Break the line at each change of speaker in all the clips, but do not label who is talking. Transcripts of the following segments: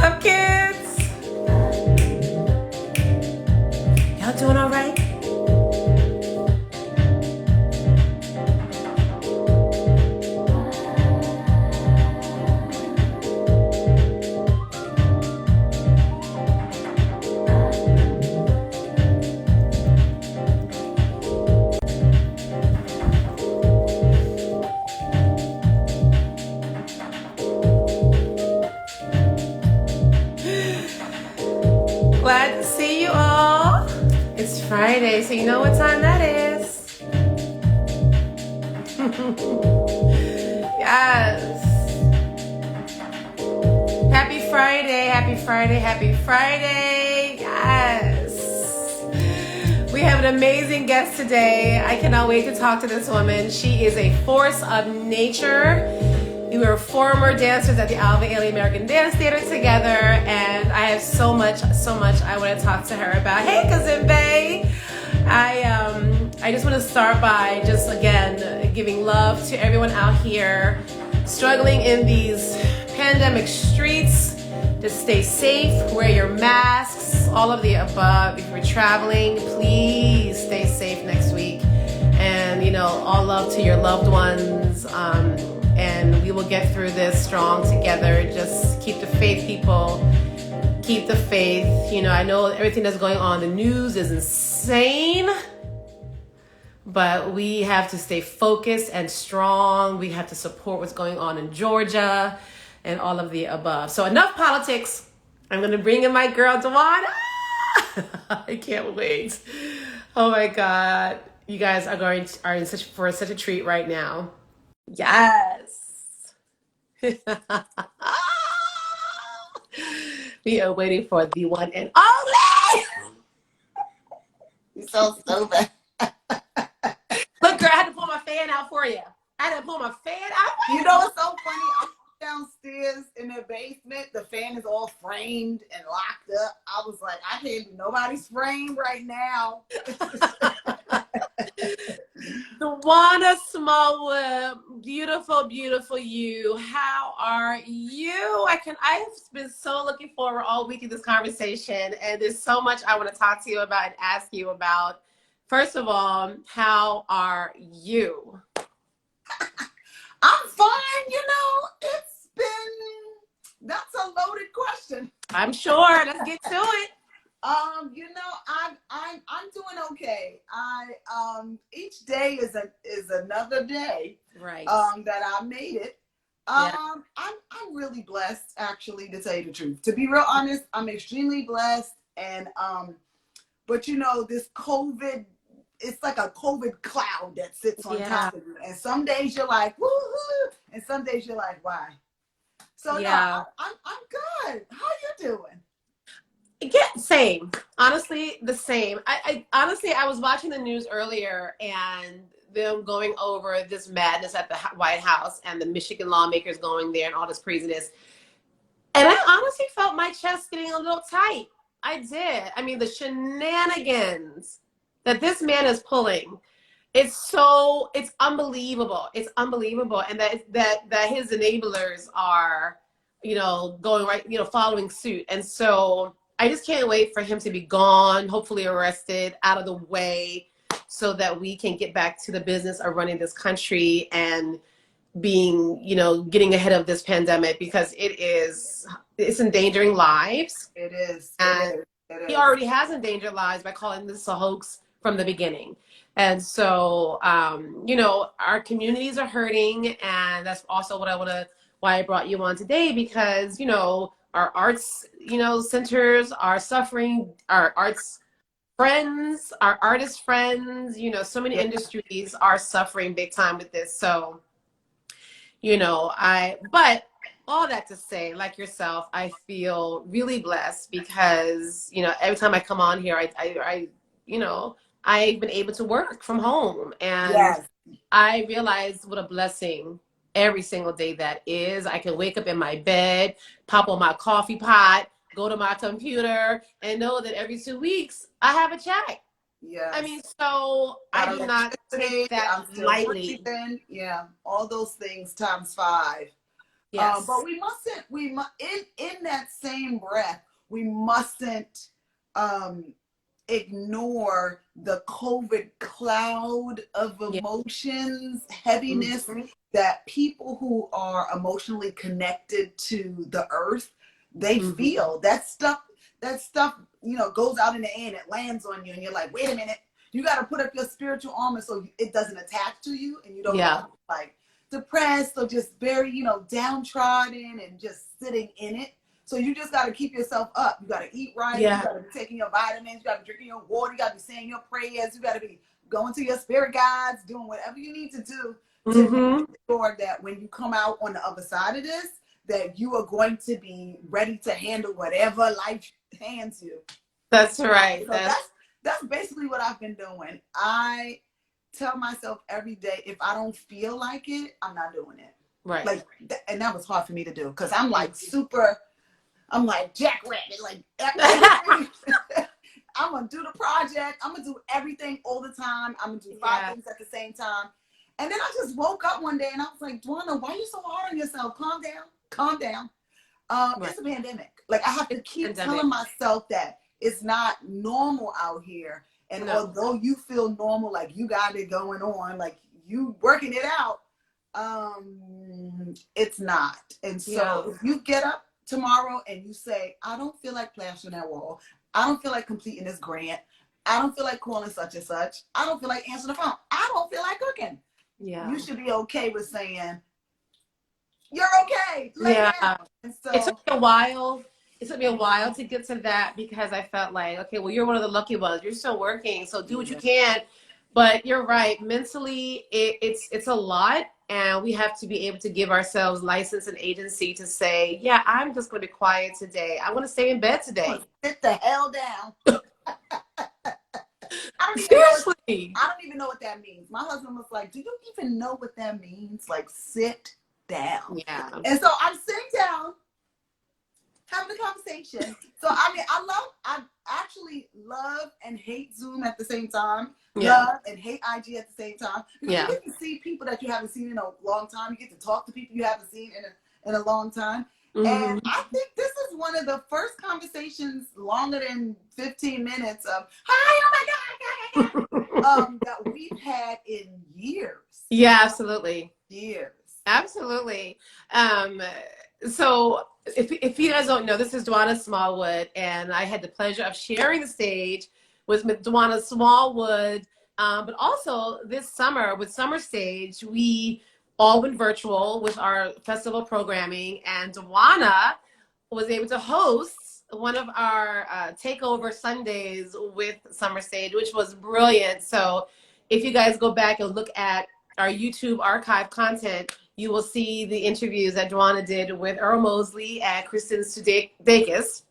up, kids? Y'all doing all right? Glad to see you all. It's Friday, so you know what time that is. Yes. Happy Friday, happy Friday, happy Friday. Yes. We have an amazing guest today. I cannot wait to talk to this woman. She is a force of nature. We were former dancers at the Alvin Ailey American Dance Theater together, and I have so much I want to talk to her about. Hey, Cousin Bae. I just want to start by just again giving love to everyone out here struggling in these pandemic streets. Just stay safe, wear your masks, all of the above. If you're traveling, please stay safe next week. And all love to your loved ones. And we will get through this strong together. Just keep the faith, people. Keep the faith. I know everything that's going on in the news is insane, but we have to stay focused and strong. We have to support what's going on in Georgia and all of the above. So enough politics. I'm going to bring in my girl, Dwana. I can't wait. Oh my God. You guys are in for such a treat right now. Yes. We are waiting for the one and only. You're so stupid. Look, girl, I had to pull my fan out for you.
You know what's so funny? I'm downstairs in the basement. The fan is all framed and locked up. I was like, I can't do nobody's frame right now.
Dwana Smallwood, beautiful, beautiful you. How are you? I've been so looking forward all week to this conversation, and there's so much I want to talk to you about and ask you about. First of all, how are you?
I'm fine. That's a loaded question.
I'm sure. Let's get to it.
I'm doing okay. Each day is another day.
Right.
That I made it.
Yeah.
I'm really blessed, actually, to tell you the truth. To be real honest, I'm extremely blessed. And but this COVID, it's like a COVID cloud that sits on top of you. And some days you're like, woo-hoo, and some days you're like, why? So yeah, I'm good. How you doing?
Yeah, same. Honestly, the same. I honestly, I was watching the news earlier and them going over this madness at the White House and the Michigan lawmakers going there and all this craziness. And I honestly felt my chest getting a little tight. I did. I mean, the shenanigans that this man is pulling, it's unbelievable. It's unbelievable. And that his enablers are, going right, following suit. And so I just can't wait for him to be gone, hopefully arrested, out of the way, so that we can get back to the business of running this country and being, getting ahead of this pandemic, because it's endangering lives.
It is.
And he already has endangered lives by calling this a hoax from the beginning. And so, our communities are hurting, and that's also why I brought you on today, because, our arts, centers are suffering, our arts friends, our artist friends, so many industries are suffering big time with this. So, but all that to say, like yourself, I feel really blessed because, every time I come on here, I've been able to work from home, and I realize what a blessing every single day that is. I can wake up in my bed, pop on my coffee pot, go to my computer, and know that every 2 weeks I have a check.
Yeah.
I mean, so I do not take that lightly.
Yeah, all those things times 5. But we mustn't, in that same breath, we mustn't ignore the COVID cloud of emotions, heaviness, that people who are emotionally connected to the earth, they feel that stuff, you know, goes out in the air and it lands on you and you're like, wait a minute, you got to put up your spiritual armor so it doesn't attach to you and you don't like depressed or just very, you know, downtrodden and just sitting in it. So you just got to keep yourself up. You got to eat right. You got to be taking your vitamins. You got to be drinking your water. You got to be saying your prayers. You got to be going to your spirit guides, doing whatever you need to do to make sure that when you come out on the other side of this, that you are going to be ready to handle whatever life hands you.
That's right.
So that's basically what I've been doing. I tell myself every day, if I don't feel like it, I'm not doing it.
Right.
Like, and that was hard for me to do because I'm like I'm like jackrabbit, like I'm gonna do the project. I'm gonna do everything all the time. I'm gonna do 5 things at the same time. And then I just woke up one day and I was like, Dwana, why are you so hard on yourself? Calm down, calm down. It's a pandemic. Like I have to keep telling myself that it's not normal out here. And although you feel normal, like you got it going on, like you working it out, it's not. And so if you get up tomorrow and you say, I don't feel like plastering that wall. I don't feel like completing this grant. I don't feel like calling such and such. I don't feel like answering the phone. I don't feel like cooking. Yeah. You should be okay with saying, you're okay. And so
it took me a while. It took me a while to get to that because I felt like, okay, well, you're one of the lucky ones. You're still working, so do what you can. But you're right. Mentally, it's a lot. And we have to be able to give ourselves license and agency to say, yeah, I'm just going to be quiet today. I want to stay in bed today.
Sit the hell down.
Seriously.
I don't even know what that means. My husband was like, do you even know what that means? Like, sit down.
Yeah.
And so I'm sitting down, having a conversation. So, I mean, I actually love and hate Zoom at the same time. Love and hate IG at the same time. Because you get to see people that you haven't seen in a long time. You get to talk to people you haven't seen in a long time. And I think this is one of the first conversations longer than 15 minutes of, hi, oh my God, that we've had in years.
Yeah, absolutely.
Years.
Absolutely. So if you guys don't know, this is Dwana Smallwood, and I had the pleasure of sharing the stage with Dwana Smallwood. But also this summer with Summer Stage, we all went virtual with our festival programming, and Dwana was able to host one of our takeover Sundays with Summer Stage, which was brilliant. So if you guys go back and look at our YouTube archive content, you will see the interviews that Dwana did with Earl Mosley and Kristen Sudakis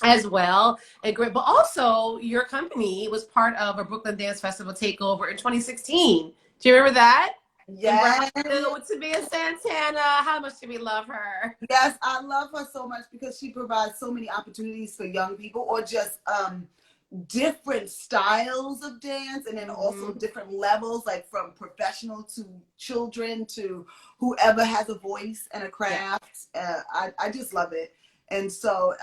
as well. And great, but also your company was part of a Brooklyn Dance Festival takeover in 2016. Do you remember that?
Yes.
With Tamia Santana. How much do we love her?
Yes, I love her so much because she provides so many opportunities for young people, or just different styles of dance, and then also different levels, like from professional to children to whoever has a voice and a craft. I just love it. And so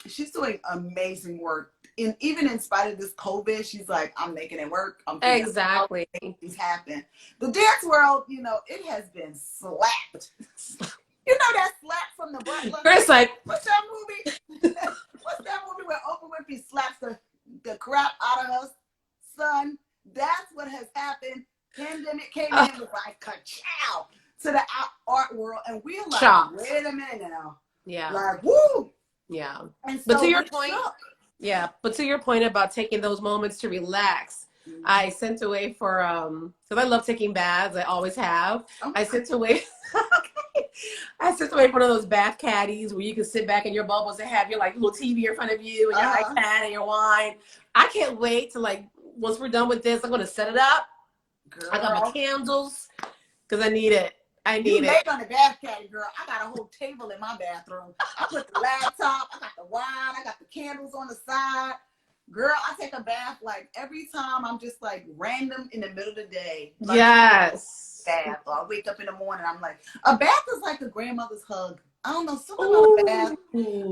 she's doing amazing work. Even in spite of this COVID, she's like, I'm making it work. I'm
exactly
making things happen. The dance world, you know, it has been slapped. You know that slap from the butt?
Chris, like,
what's that movie? What's that movie where Oprah Winfrey slaps the crap out of her son? That's what has happened. Pandemic came in with like ka-chow to the art world, and we're like, wait a minute now.
Yeah.
Like, woo.
Yeah.
And so
but to your point, but to your point about taking those moments to relax, I sent away for because I love taking baths. I always have. I sent away. I sent away one of those bath caddies where you can sit back in your bubbles and have your like little TV in front of you and your iPad and your wine. I can't wait to, like, once we're done with this, I'm going to set it up. Girl. I got my candles because I need it. I need it.
You on the bath caddy, girl. I got a whole table in my bathroom. I put the laptop, I got the wine, I got the candles on the side. Girl, I take a bath like every time. I'm just like random in the middle of the day. Like,
yes.
bath, or I wake up in the morning, I'm like, a bath is like a grandmother's hug. I don't know, something about a bath.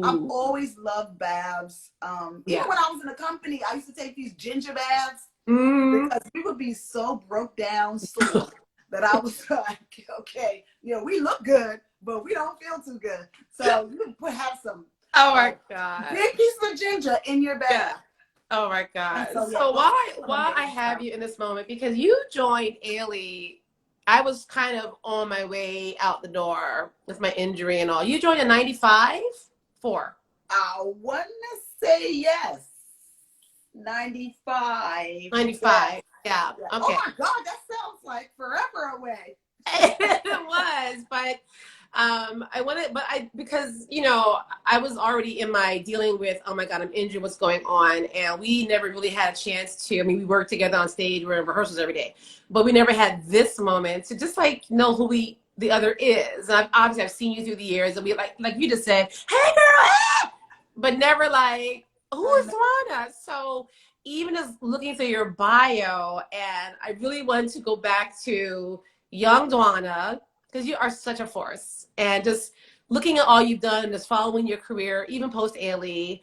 I've always loved baths. Even when I was in the company, I used to take these ginger baths because we would be so broke down sore that I was like, okay, we look good, but we don't feel too good. So you can have some
my God,
big piece of ginger in your bath.
Yeah. Oh my God.
So,
So while I have you in this moment, because you joined Ailey, I was kind of on my way out the door with my injury and all. You joined in 95? 4.
I want to say yes. 95.
95. Yeah. Okay.
Oh my God, that sounds like forever away.
It was, but because I was already in my dealing with, oh my God, I'm injured, what's going on, and we never really had a chance to. I mean, we worked together on stage, we're in rehearsals every day, but we never had this moment to just know who the other is. And obviously I've seen you through the years, and we like you just said, hey girl, hey! But never like, who is Dwana? So even as looking through your bio, and I really wanted to go back to young Dwana, because you are such a force, and just looking at all you've done and just following your career, even post Ailey.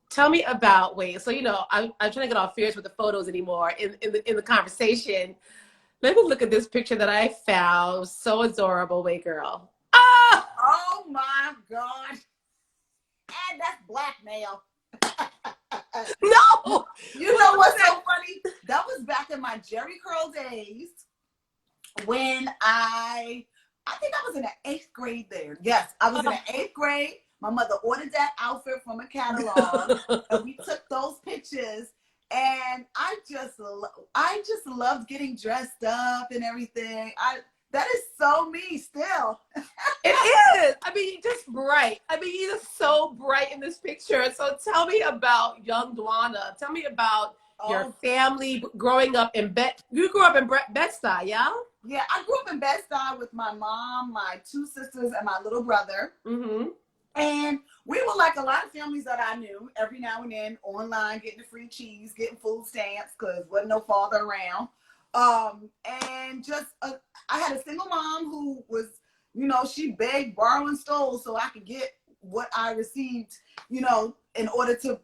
Tell me about so I'm trying to get all fierce with the photos anymore in the conversation. Let me look at this picture that I found. So adorable, wait girl. Ah!
Oh my God. And that's blackmail.
No!
You know what's so funny? That was back in my Jerry curl days, when I think I was in the 8th grade there. Yes, I was in the 8th grade. My mother ordered that outfit from a catalog, and we took those pictures. And I just loved getting dressed up and everything. That is so me still.
It is. I mean, you're just bright. I mean, you're just so bright in this picture. So tell me about young Dwana. Tell me about your family growing up in You grew up in Bed-Stuy, yeah?
Yeah, I grew up in Bed-Stuy with my mom, my 2 sisters, and my little brother. Mm-hmm. And we were like a lot of families that I knew, every now and then online, getting the free cheese, getting food stamps, because wasn't no father around. And just, I had a single mom who was, she begged, borrowed, and stole so I could get what I received, in order to,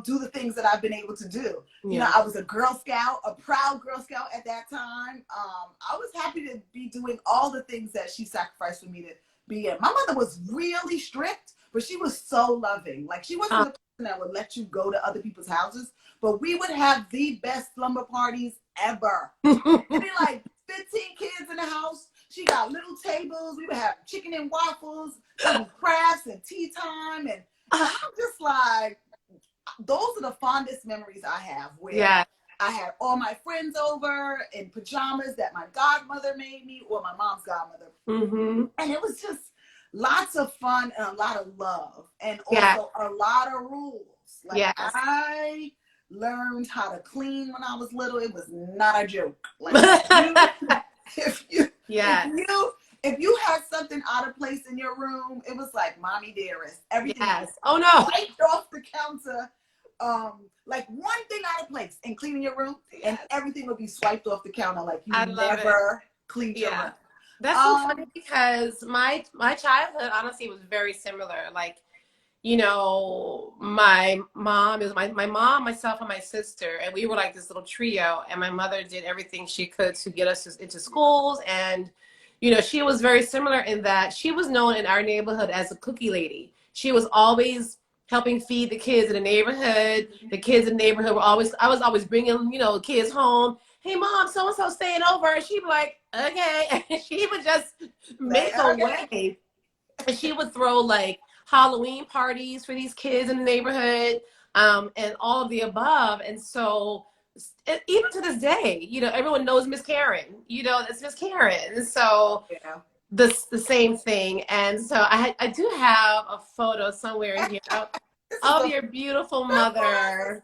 do the things that I've been able to do. Yeah. I was a Girl Scout, a proud Girl Scout at that time. I was happy to be doing all the things that she sacrificed for me to be in. My mother was really strict, but she was so loving. Like, she wasn't the person that would let you go to other people's houses, but we would have the best slumber parties ever. It'd be like 15 kids in the house. She got little tables. We would have chicken and waffles, crafts and tea time. And I'm just like, those are the fondest memories I have, where I had all my friends over in pajamas that my godmother made me, or my mom's godmother. Mm-hmm. And it was just lots of fun and a lot of love, and also a lot of rules. Like, I learned how to clean when I was little. It was not a joke. Like, if you had something out of place in your room, it was like, mommy dearest, everything was wiped off the counter. Like one thing out of place in cleaning your room, and everything would be swiped off the counter, like you never cleaned your room.
That's so funny, because my childhood honestly was very similar. Like, my mom is my mom, myself, and my sister, and we were like this little trio, and my mother did everything she could to get us into schools. And she was very similar in that she was known in our neighborhood as a cookie lady. She was always helping feed the kids in the neighborhood. The kids in the neighborhood I was always bringing, kids home. Hey mom, so-and-so staying over. And she'd be like, okay. And she would just make a way. And she would throw like Halloween parties for these kids in the neighborhood, and all of the above. And so even to this day, everyone knows Miss Karen. It's Miss Karen. And so the same thing. And so I do have a photo somewhere in here of your beautiful mother.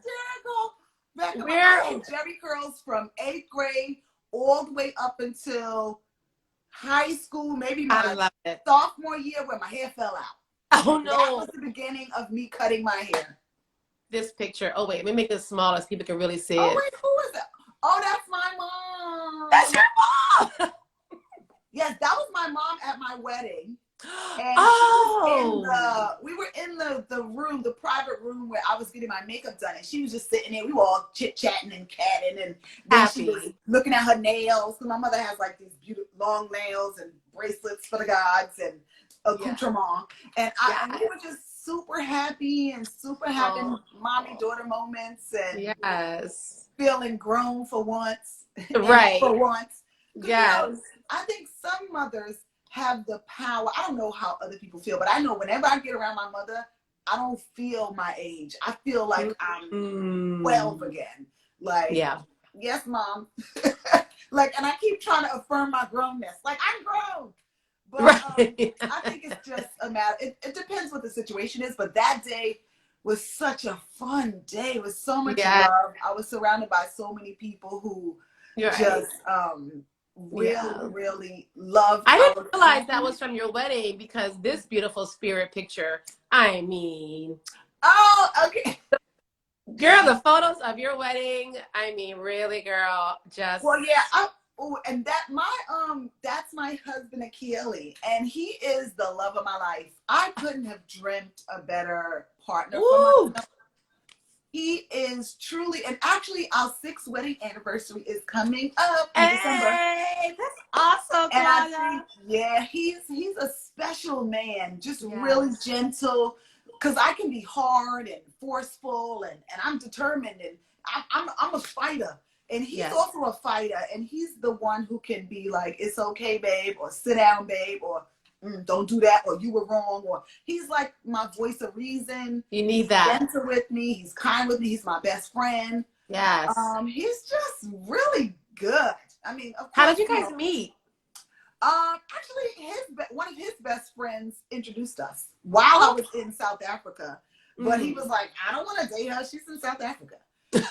Where Jerry curls from 8th grade all the way up until high school, maybe my sophomore year, where my hair fell out.
Oh no!
That was the beginning of me cutting my hair.
This picture. Oh wait, let me make this smaller so people can really see it.
Oh wait, who is that? Oh, that's my mom.
That's your mom.
Yes, that was my mom at my wedding. And we were in the room, the private room where I was getting my makeup done, and she was just sitting there. We were all chit-chatting and catting, and then she was looking at her nails, because my mother has like these beautiful long nails and bracelets for the gods and accoutrement. And we were just super happy and super having mommy-daughter moments and feeling grown for once.
Right.
For once.
Yes.
You know, I think some mothers have the power. I don't know how other people feel, but I know whenever I get around my mother, I don't feel my age. I feel like I'm 12 again. Like, yes, mom. Like, and I keep trying to affirm my grownness. Like, I'm grown. But I think it's just a matter. It depends what the situation is. But that day was such a fun day. It was so much love. I was surrounded by so many people who just really loved.
I didn't realize that was from your wedding, because this beautiful spirit picture, I mean.
Oh, okay.
Girl, the photos of your wedding, I mean, really, girl, just.
Well, yeah. And that's my husband, Ailey, and he is the love of my life. I couldn't have dreamt a better partner for myself. He is truly, and actually our 6th wedding anniversary is coming up in December.
That's awesome,
and I think, he's a special man, just really gentle, because I can be hard and forceful, and I'm determined, and I'm a fighter, and he's also a fighter, and he's the one who can be like, it's okay, babe, or sit down, babe, or don't do that, or you were wrong, or he's like my voice of reason.
You need that.
He's gentle with me, he's kind with me, he's my best friend.
Yes.
He's just really good. I mean, of course,
how did you guys meet?
Actually, one of his best friends introduced us while I was in South Africa, but he was like, I don't want to date her, she's in South Africa.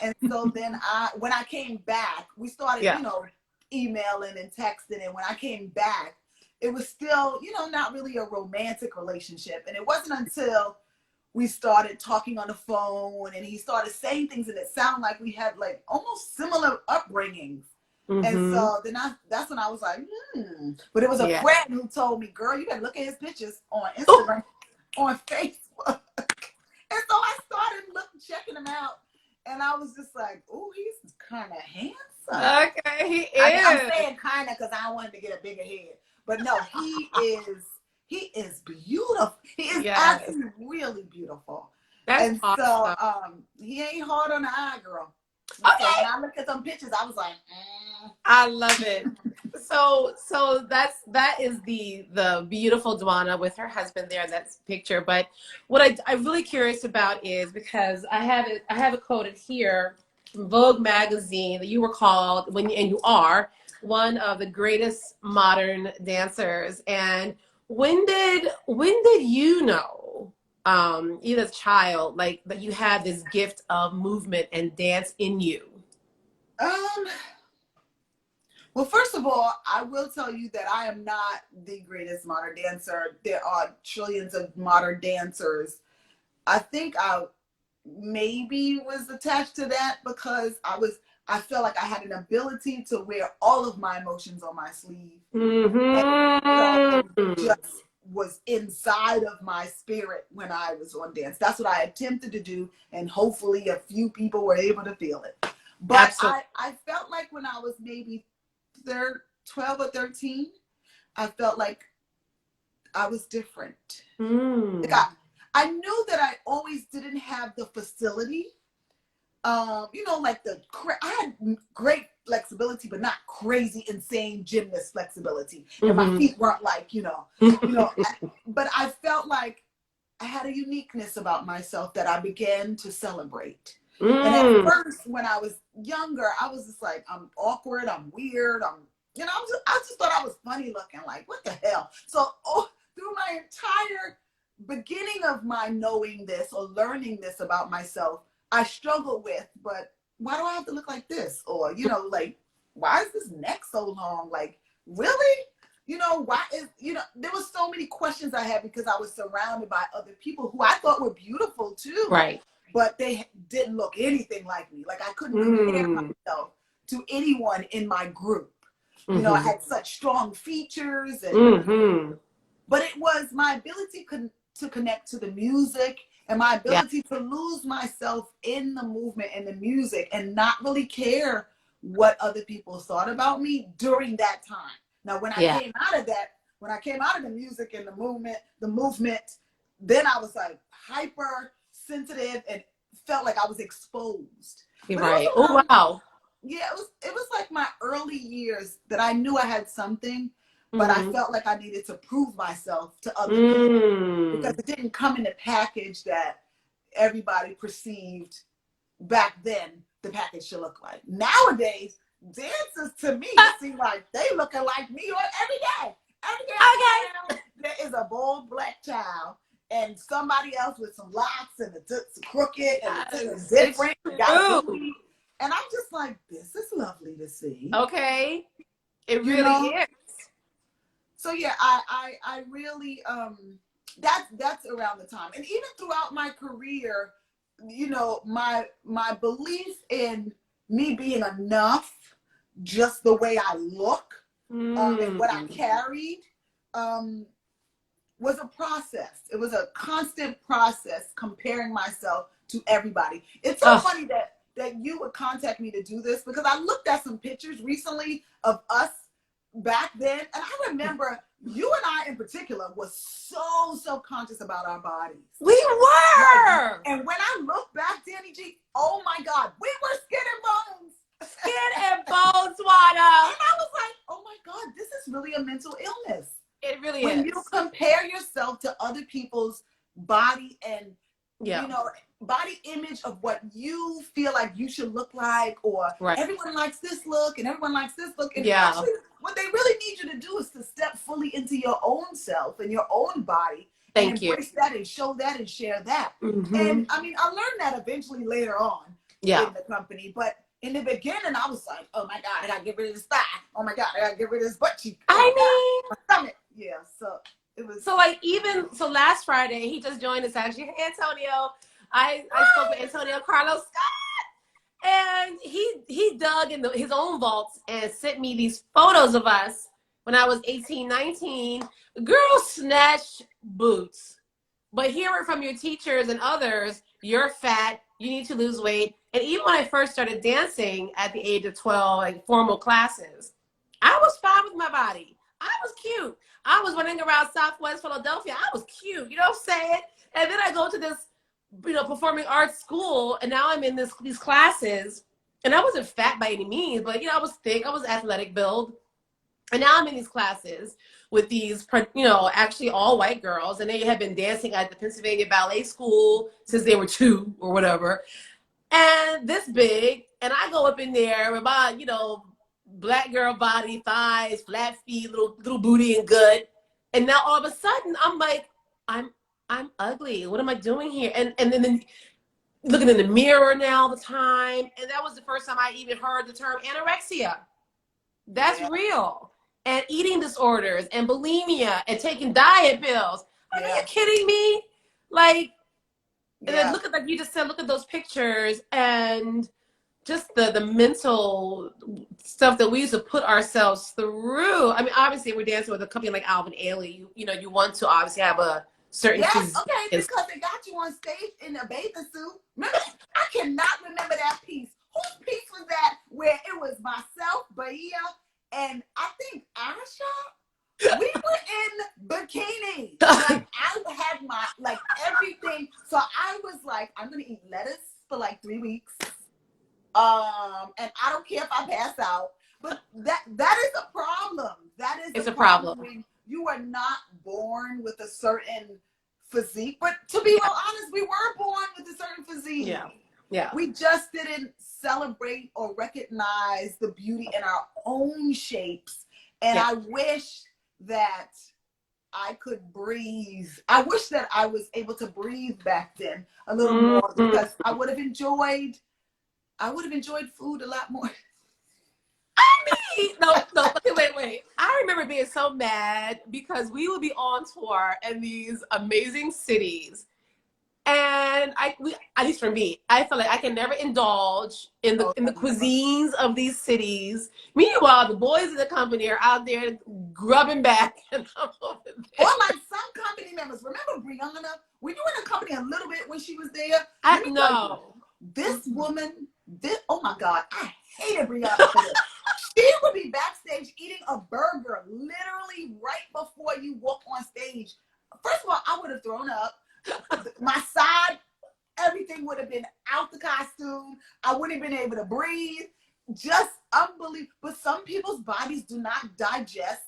And so then when I came back, we started, emailing and texting, and when I came back, it was still, not really a romantic relationship. And it wasn't until we started talking on the phone and he started saying things and it sounded like we had like almost similar upbringings. And so then that's when I was like, But it was a friend who told me, girl, you gotta look at his pictures on Instagram, on Facebook. And so I started checking him out. And I was just like, oh, he's kind of handsome.
Okay, he is.
I'm saying kind of because I wanted to get a bigger head. But no, he is beautiful. He is actually really beautiful.
That's awesome.
So he ain't hard on the eye, girl.
Okay.
So when I looked at some pictures, I was like,
I love it. So that is the beautiful Dwana with her husband there. That's picture. But what I'm really curious about is, because I have it quoted here from Vogue Magazine, that you were called and you are one of the greatest modern dancers. And when did you know, either as a child, like that you had this gift of movement and dance in you?
Well, first of all, I will tell you that I am not the greatest modern dancer. There are trillions of modern dancers. I think I maybe was attached to that because I felt like I had an ability to wear all of my emotions on my sleeve. And it just was inside of my spirit when I was on dance. That's what I attempted to do, and hopefully a few people were able to feel it. But I felt like when I was maybe 12 or 13, I felt like I was different. Like I knew that I always didn't have the facility. Like I had great flexibility, but not crazy, insane gymnast flexibility. And my feet weren't like, but I felt like I had a uniqueness about myself that I began to celebrate. And at first, when I was younger, I was just like, I'm awkward, I'm weird, I just thought I was funny looking, like, what the hell? So through my entire beginning of my knowing this or learning this about myself, I struggle with, but why do I have to look like this? Or, like, why is this neck so long? Like, really? Why is, there was so many questions I had because I was surrounded by other people who I thought were beautiful too.
Right.
But they didn't look anything like me. Like I couldn't compare myself to anyone in my group. You know, I had such strong features, and but it was my ability to connect to the music and my ability to lose myself in the movement and the music and not really care what other people thought about me during that time. Now, when I came out of that, when I came out of the music and the movement, then I was like hyper sensitive and felt like I was exposed.
Right. Oh, wow.
Yeah, it was like my early years that I knew I had something, but I felt like I needed to prove myself to other people because it didn't come in the package that everybody perceived back then the package should look like. Nowadays, dancers to me seem like they looking like me on every day. Every day okay. There is a bold black child and somebody else with some locks and it's crooked and it's different. Got booty. And I'm just like, this is lovely to see.
Okay. It really is.
So yeah, I really that's around the time. And even throughout my career, you know, my belief in me being enough, just the way I look, and what I carried, was a process. It was a constant process comparing myself to everybody. It's so funny that you would contact me to do this because I looked at some pictures recently of us back then, and I remember you and I in particular was so conscious about our bodies.
We were!
Like, and when I look back, Danny G, oh my God, we were skin and bones.
Skin and bones, Dwana.
And I was like, oh my God, this is really a mental illness.
It really is.
When you compare yourself to other people's body and, you know, body image of what you feel like you should look like, or everyone likes this look and everyone likes this look. And actually, what they really need you to do is to step fully into your own self and your own body. And embrace that and show that and share that. And I mean, I learned that eventually later on in the company. But in the beginning, I was like, oh my God, I gotta get rid of this thigh. Oh my God, I gotta get rid of this butt cheek. Oh my stomach. Yeah, so it was.
So like so last Friday, he just joined us actually. Hey, Antonio. I spoke with Antonio Carlos Scott, and he dug in his own vaults and sent me these photos of us when I was 18, 19. Girl snatched boots. But hearing from your teachers and others, you're fat, you need to lose weight. And even when I first started dancing at the age of 12, like formal classes, I was fine with my body. I was cute. I was running around Southwest Philadelphia. I was cute, you know what I'm saying? And then I go to this, you know, performing arts school, and now I'm in these classes, and I wasn't fat by any means, but, you know, I was thick, I was athletic build, and now I'm in these classes with these, you know, actually all white girls, and they had been dancing at the Pennsylvania Ballet School since they were 2 or whatever, and this big, and I go up in there with my, you know, black girl body, thighs, flat feet, little booty and good, and now all of a sudden I'm like, I'm ugly. What am I doing here? And then looking in the mirror now all the time. And that was the first time I even heard the term anorexia. That's real. And eating disorders and bulimia and taking diet pills. Are you kidding me? Like, and then look at, like you just said, look at those pictures and just the mental stuff that we used to put ourselves through. I mean, obviously we're dancing with a company like Alvin Ailey. You know, you want to obviously have a certain
because they got you on stage in a bathing suit. Remember, I cannot remember that piece. Whose piece was that? Where it was myself, Bahia, and I think Asha. We were in bikini. Like I had my everything. So I was like, I'm gonna eat lettuce for like 3 weeks. And I don't care if I pass out. But that is a problem. That is a problem. You are not born with a certain physique, but to be real honest, we were born with a certain physique. Yeah. We just didn't celebrate or recognize the beauty in our own shapes. And I wish that I could breathe. I wish that I was able to breathe back then a little more, because I would have enjoyed food a lot more.
I mean, no, wait. I remember being so mad because we would be on tour in these amazing cities, And at least for me, I feel like I can never indulge in the cuisines of these cities. Meanwhile, the boys in the company are out there grubbing back, and I'm over there.
Or like some company members. Remember Brianna? When you were in the company a little bit when she was there?
I know.
This woman, oh my God, I hated Brianna for this. She would be backstage eating a burger literally right before you walk on stage. First of all, I would have thrown up. My side, everything would have been out the costume. I wouldn't have been able to breathe. Just unbelievable. But some people's bodies do not digest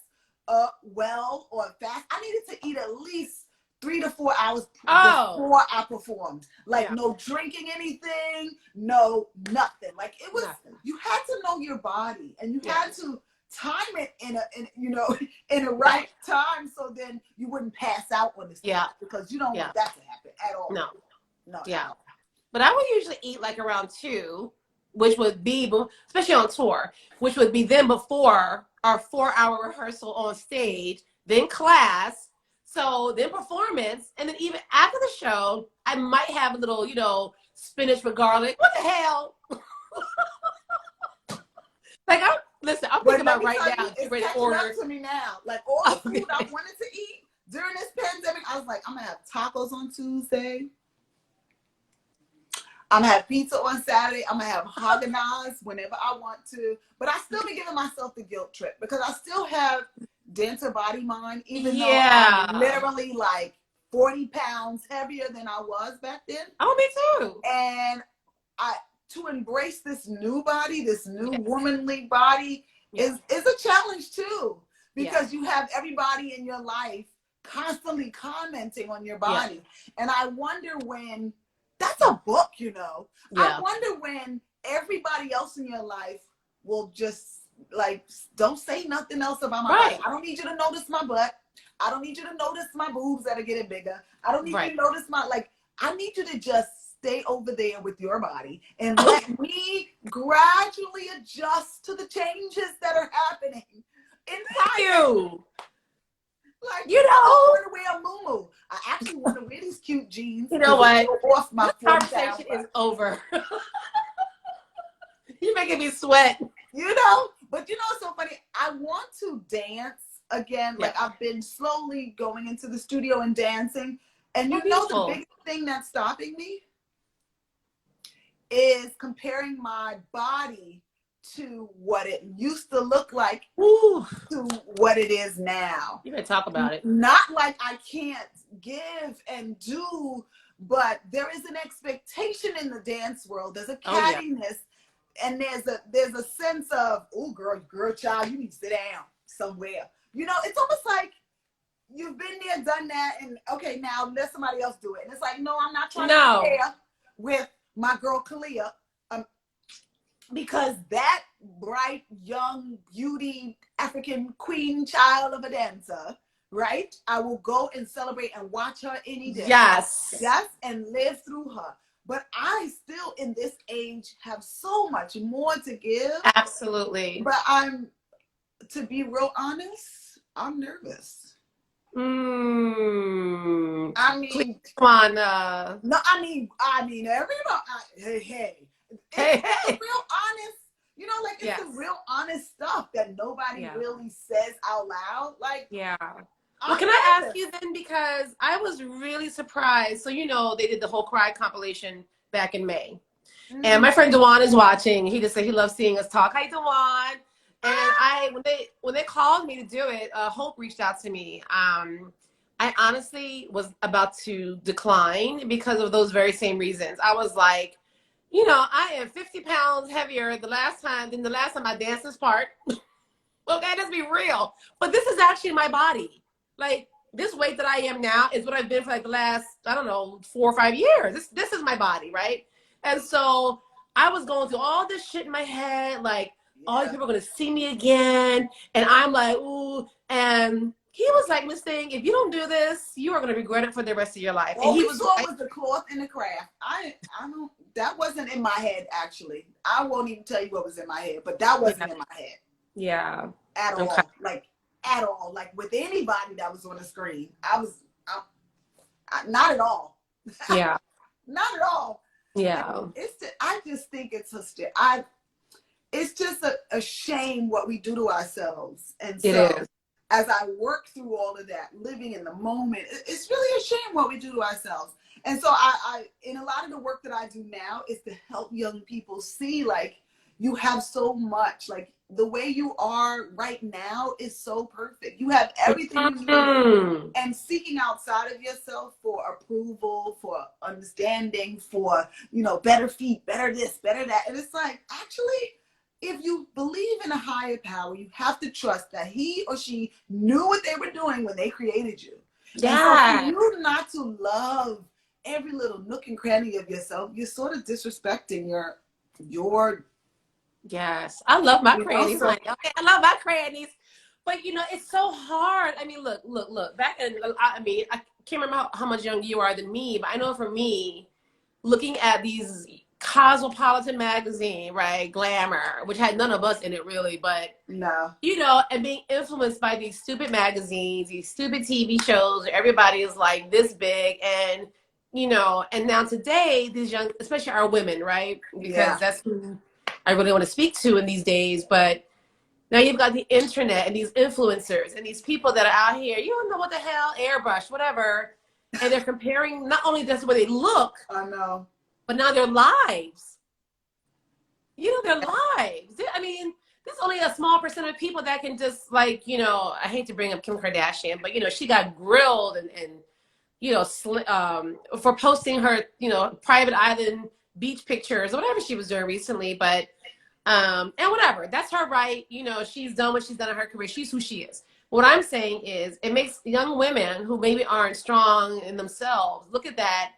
well or fast. I needed to eat at least 3 to 4 hours before I performed. Like no drinking anything, no nothing. Like it was, you had to know your body, and you had to time it in a right time, so then you wouldn't pass out on the stage, because you don't want that to happen at all. No.
But I would usually eat like around 2, which would be, especially on tour, which would be then before our 4-hour rehearsal on stage, then class, so then performance, and then even after the show, I might have a little, spinach with garlic. What the hell? Like I'm thinking about right now.
It's catching up to me now. Like all the food I wanted to eat during this pandemic, I was like, I'm gonna have tacos on Tuesday. I'm gonna have pizza on Saturday. I'm gonna have Haagen-Dazs whenever I want to. But I still be giving myself the guilt trip because I still have denser body mind, even though I'm literally like 40 pounds heavier than I was back then.
Oh, me too.
And to embrace this new body, this new womanly body is a challenge too, because you have everybody in your life constantly commenting on your body. And I wonder when, that's a book, I wonder when everybody else in your life will just like, don't say nothing else about my body. I don't need you to notice my butt. I don't need you to notice my boobs that are getting bigger. I don't need you to notice I need you to just stay over there with your body and let me gradually adjust to the changes that are happening inside you. Like, I want to wear a muumuu. I actually want to wear these cute jeans.
You know what?
Off my
conversation is over. You're making me sweat.
But it's so funny. I want to dance again. Like I've been slowly going into the studio and dancing. And the biggest thing that's stopping me is comparing my body to what it used to look like to what it is now.
You better talk about it.
Not like I can't give and do, but there is an expectation in the dance world. There's a cattiness, and there's a sense of, oh girl, child, you need to sit down somewhere. It's almost like you've been there, done that, and okay, now let somebody else do it. And it's like, no, I'm not trying to compare with my girl Kalia, because that bright, young, beauty, African queen child of a dancer, right? I will go and celebrate and watch her any day.
Yes,
and live through her. But I still, in this age, have so much more to give.
Absolutely.
But to be real honest, I'm nervous.
I mean, come on.
No, I mean, everybody. Hey. It's real honest. It's the real honest stuff that nobody really says out loud. Like,
well, can I ask you then, because I was really surprised. So, they did the whole Cry compilation back in May. And my friend Dwana is watching. He just said he loves seeing us talk. Hi, Dwan. And when they called me to do it, Hope reached out to me. I honestly was about to decline because of those very same reasons. I was like, I am 50 pounds heavier than the last time I danced this part. Okay, let's be real. But this is actually my body. Like, this weight that I am now is what I've been for like the last, 4 or 5 years. This is my body, right? And so I was going through all this shit in my head, like, all these people are going to see me again. And I'm like, ooh. And he was like, Miss Thing, if you don't do this, you are going to regret it for the rest of your life.
All he was the cloth and the craft. That wasn't in my head, actually. I won't even tell you what was in my head, but that wasn't in my head.
Yeah.
At all. Like, at all. Like, with anybody that was on the screen. Not at all.
Yeah.
not at all.
Yeah.
I just think it's it's just a shame what we do to ourselves. And
It
so
is.
as I work through all of that, living in the moment, it's really a shame what we do to ourselves. And so I in a lot of the work that I do now is to help young people see, like, you have so much, like the way you are right now is so perfect. You have everything you need. And seeking outside of yourself for approval, for understanding, for, you know, better feet, better this, better that. And it's like, actually, if you believe in a higher power, you have to trust that he or she knew what they were doing when they created you.
Yeah.
And so for you not to love every little nook and cranny of yourself, you're sort of disrespecting your
Yes. I love my crannies.
so,
Like, okay, I love my crannies. But, you know, it's so hard. I mean, look. Back in, I mean, I can't remember how much younger you are than me, but I know for me, looking at these Cosmopolitan magazine, right, Glamour, which had none of us in it really, but
no,
you know, and being influenced by these stupid magazines, these stupid TV shows where everybody is like this big, and you know, and now today these young, especially our women, right, because that's who I really want to speak to in these days. But now you've got the internet and these influencers and these people that are out here, you don't know what the hell, airbrush, whatever, and they're comparing not only just the way they look,
I know,
but now their lives. You know, their lives. I mean, there's only a small percent of people that can just, like, you know, I hate to bring up Kim Kardashian, but, you know, she got grilled and you know, for posting her, you know, private island beach pictures or whatever she was doing recently. But, and whatever, that's her right. You know, she's done what she's done in her career. She's who she is. What I'm saying is it makes young women who maybe aren't strong in themselves look at that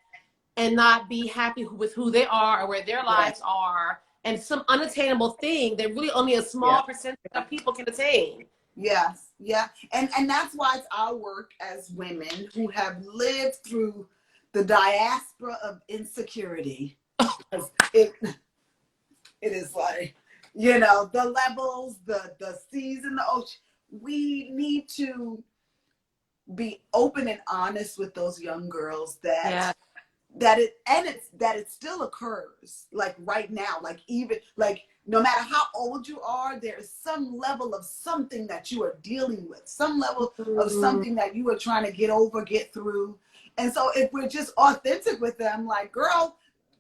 and not be happy with who they are or where their lives are, and some unattainable thing that really only a small percentage of people can attain.
Yes, yeah. And that's why it's our work as women who have lived through the diaspora of insecurity. It is like, you know, the levels, the seas and the ocean. We need to be open and honest with those young girls that it still occurs, like right now, like even like no matter how old you are, there is some level of something that you are dealing with, some level of something that you are trying to get over, get through. And so if we're just authentic with them, like, girl,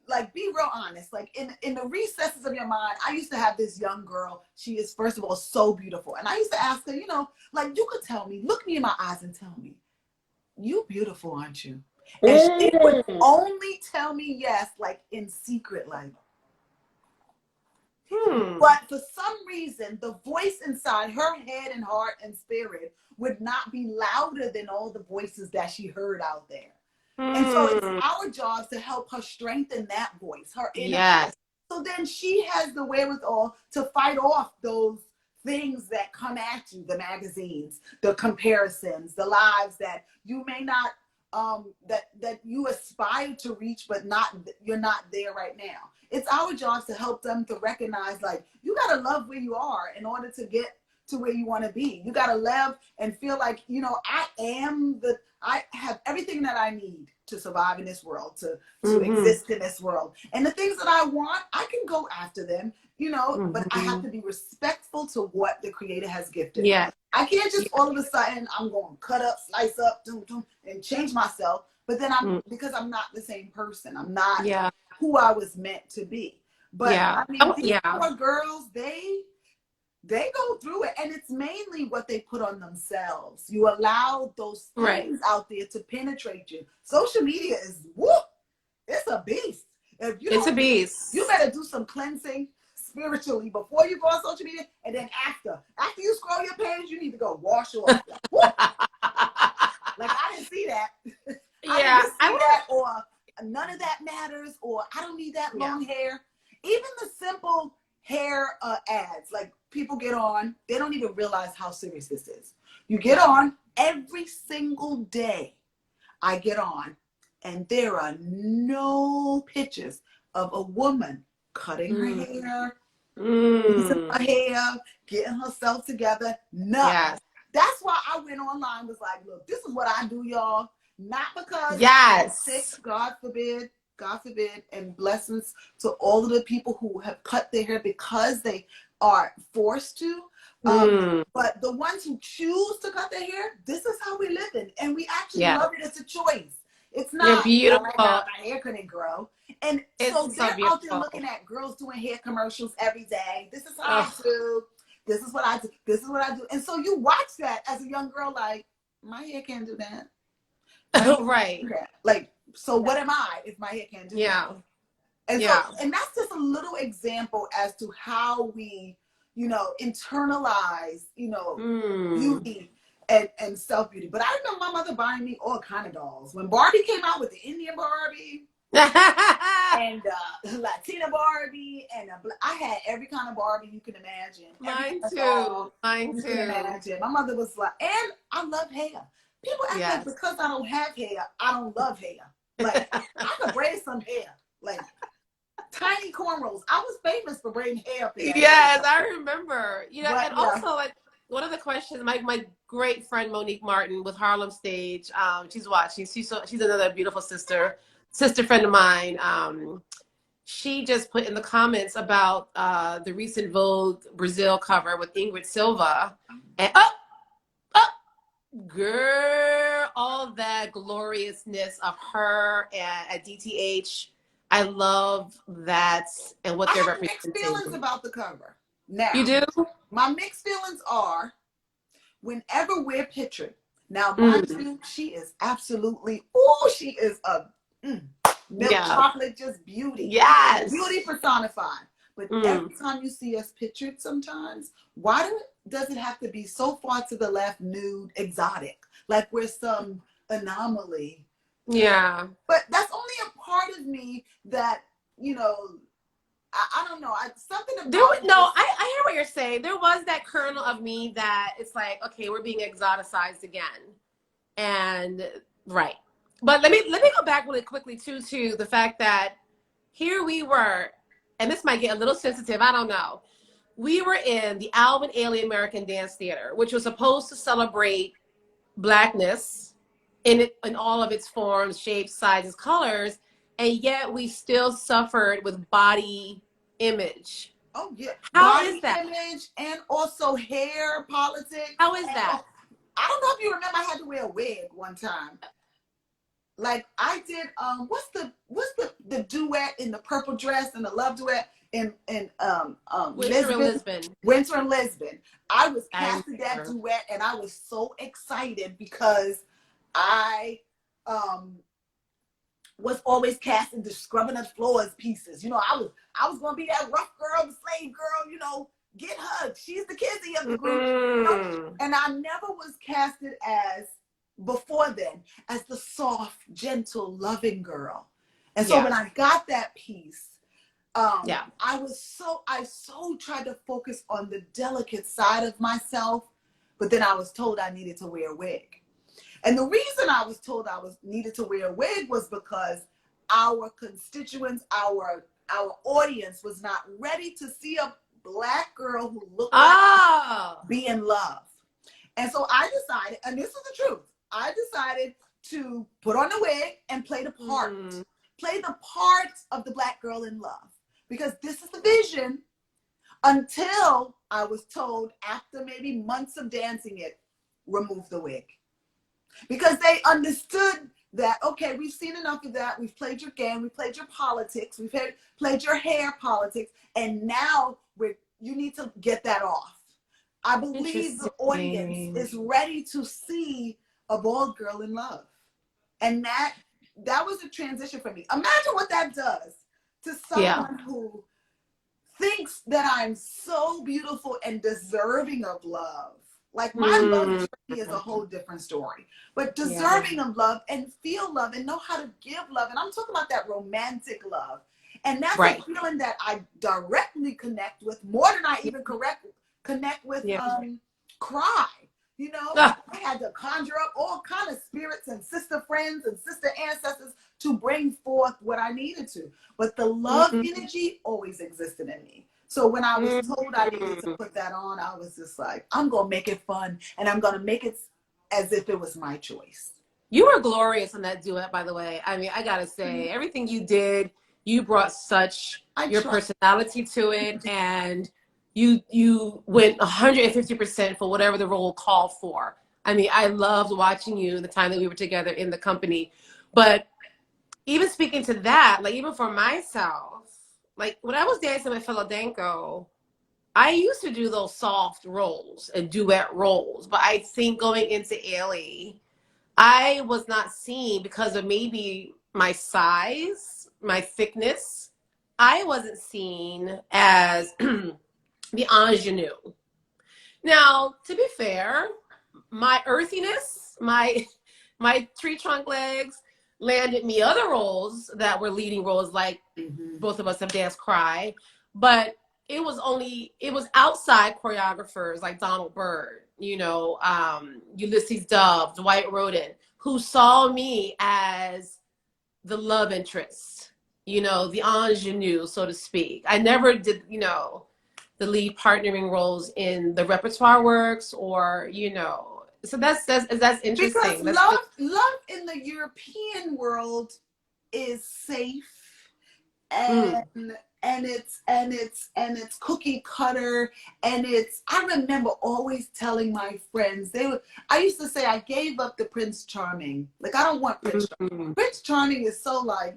like, be real honest. Like in the recesses of your mind, I used to have this young girl. She is, first of all, so beautiful. And I used to ask her, you know, like, you could tell me, look me in my eyes and tell me, you beautiful, aren't you? And she would only tell me yes, like in secret, like. But for some reason, the voice inside her head and heart and spirit would not be louder than all the voices that she heard out there. And so it's our job to help her strengthen that voice, her inner voice. So then she has the wherewithal to fight off those things that come at you, the magazines, the comparisons, the lives that you may not that you aspire to reach, but you're not there right now. It's our job to help them to recognize, like, you gotta love where you are in order to get to where you want to be. You gotta love and feel like, you know, I have everything that I need to survive in this world, to exist in this world. And the things that I want, I can go after them, you know, but I have to be respectful to what the Creator has gifted.
Yeah.
I can't just all of a sudden, I'm going to cut up, slice up, and change myself. But then because I'm not the same person. I'm not who I was meant to be. But I mean, these poor girls, they go through it, and it's mainly what they put on themselves. You allow those things out there to penetrate you. Social media is it's a beast. It's a beast. You better do some cleansing spiritually before you go on social media, and then after you scroll your page, you need to go wash off. Like, I didn't see that. I didn't see that, or none of that matters, or I don't need that long hair. Even the simple hair ads, like, people get on, they don't even realize how serious this is. You get on every single day. I get on, and there are no pictures of a woman cutting her hair, using her hair, getting herself together. No. That's why I went online, was like, look, this is what I do, y'all. Not because I'm sick, God forbid. God forbid, and blessings to all of the people who have cut their hair because they are forced to. But the ones who choose to cut their hair, this is how we live in. And we actually love it. It's a choice. It's not,
you're beautiful.
Oh my God, my hair couldn't grow. And
it's
so they're
beautiful.
out there looking at girls doing hair commercials every day. This is how I do. This is what I do. This is what I do. And so you watch that as a young girl, like, my hair can't do that.
Right.
Like, so what am I if my hair can't do that? And so, and that's just a little example as to how we, you know, internalize, you know, beauty and self-beauty. But I remember my mother buying me all kind of dolls. When Barbie came out with the Indian Barbie and Latina Barbie, and I had every kind of Barbie you can imagine.
Mine too. Mine too.
Imagine. My mother was like, and I love hair. People act like because I don't have hair, I don't love hair. Like, I could braid some hair. Like, tiny cornrows. I was famous for braiding hair up there.
Yes, I remember. You know, and also, like, one of the questions, my great friend Monique Martin with Harlem Stage, she's watching. She's another beautiful sister friend of mine. She just put in the comments about the recent Vogue Brazil cover with Ingrid Silva, and girl, all that gloriousness of her at DTH. I love that and what they're representing.
I have mixed feelings about the cover. Now,
you do?
My mixed feelings are whenever we're pictured. Now, mind you, she is absolutely, she is a milk chocolate, just beauty.
Yes.
Beauty personified. But every time you see us pictured sometimes, why does it have to be so far to the left, nude, exotic? Like we're some anomaly.
Yeah.
But that's only a part of me that, you know, I don't know. Something about
I hear what you're saying. There was that kernel of me that it's like, okay, we're being exoticized again. And right. But let me go back really quickly to the fact that here we were, and this might get a little sensitive, I don't know. We were in the Alvin Ailey American Dance Theater, which was supposed to celebrate Blackness in all of its forms, shapes, sizes, colors, and yet we still suffered with body image.
Oh yeah,
how
body
is that?
Image and also hair politics.
How is that?
I don't know if you remember, I had to wear a wig one time. Like I did, what's the duet in the purple dress and the love duet in Winter and Lisbon. I was cast in that duet, and I was so excited because I was always cast into scrubbing up floors pieces. You know, I was gonna be that rough girl, the slave girl. You know, get hugged. She's the kizzy of the group. You know? And I never was casted as before then as the soft, gentle, loving girl. And so when I got that piece, I so tried to focus on the delicate side of myself, but then I was told I needed to wear a wig. And the reason I was told I needed to wear a wig was because our constituents, our audience was not ready to see a Black girl who looked like be in love. And so I decided, and this is the truth, I decided to put on the wig and play the part. Play the part of the Black girl in love. Because this is the vision, until I was told after maybe months of dancing it, remove the wig. Because they understood that, okay, we've seen enough of that. We've played your game. We've played your politics. We've played your hair politics. And now you need to get that off. I believe the audience is ready to see a bald girl in love. And that was a transition for me. Imagine what that does to someone who thinks that I'm so beautiful and deserving of love. Like my love journey is a whole different story. But deserving of love and feel love and know how to give love. And I'm talking about that romantic love. And that's a feeling that I directly connect with more than I even connect with cry. You know, I had to conjure up all kind of spirits and sister friends and sister ancestors to bring forth what I needed to. But the love energy always existed in me. So when I was told I needed to put that on, I was just like, I'm going to make it fun. And I'm going to make it as if it was my choice.
You were glorious on that duet, by the way. I mean, I gotta say, everything you did, you brought such your personality to it, and you went 150% for whatever the role called for. I mean, I loved watching you the time that we were together in the company. But even speaking to that, like even for myself, like when I was dancing with Philadelphia, I used to do those soft roles and duet roles. But I think going into Ailey, I was not seen because of maybe my size, my thickness. I wasn't seen as the ingenue. Now, to be fair, my earthiness, my tree trunk legs landed me other roles that were leading roles, like both of us have danced Cry, but it was outside choreographers like Donald Byrd, Ulysses Dove, Dwight Rhoden, who saw me as the love interest, the ingenue, so to speak. I never did, the lead partnering roles in the repertoire works, or so that's interesting.
Because love in the European world is safe and it's cookie cutter, and I remember always telling my friends, I used to say I gave up the Prince Charming. Like, I don't want Prince Charming. Prince Charming is so like,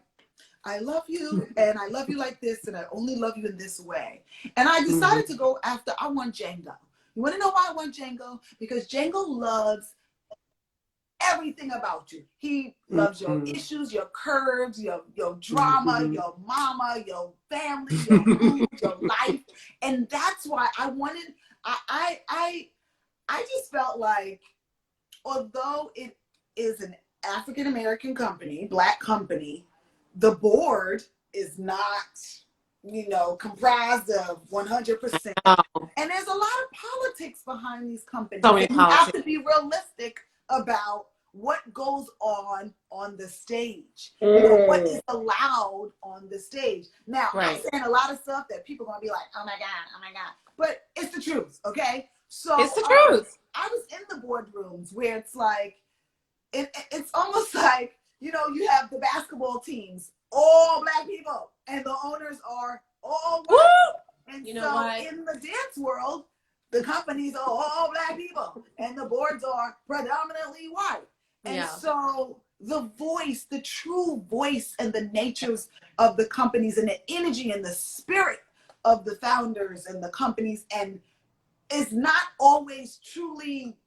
I love you, and I love you like this, and I only love you in this way. And I decided to go after, I want Django. You want to know why I want Django? Because Django loves everything about you. He loves your issues, your curves, your drama, your mama, your family, your mood, your life. And that's why I wanted, I just felt like, although it is an African-American company, Black company, the board is not, comprised of 100%.
Oh.
And there's a lot of politics behind these companies.
So many
and you have to be realistic about what goes on the stage. What is allowed on the stage. Now, I'm saying a lot of stuff that people are going to be like, oh my God. But it's the truth, okay? So
it's the truth.
I was in the boardrooms where it's like, it's almost like, you have the basketball teams, all Black people, and the owners are all white. Woo! And in the dance world, the companies are all Black people, and the boards are predominantly white. And so the voice, the true voice, and the natures of the companies, and the energy and the spirit of the founders and the companies, and is not always truly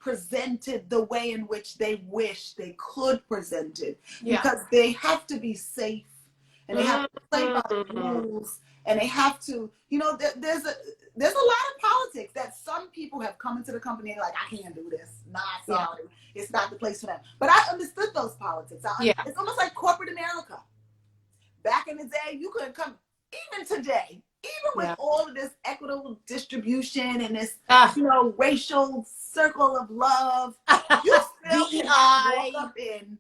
presented the way in which they wish they could present it, because they have to be safe, and they have to play by the rules, and they have to, there's a lot of politics that some people have come into the company and like, I can't do this. Nah, sorry. It's not the place for them. But I understood those politics. It's almost like corporate America. Back in the day, you couldn't come, even today, even with all of this equitable distribution and this, racial circle of love, you still can walk up in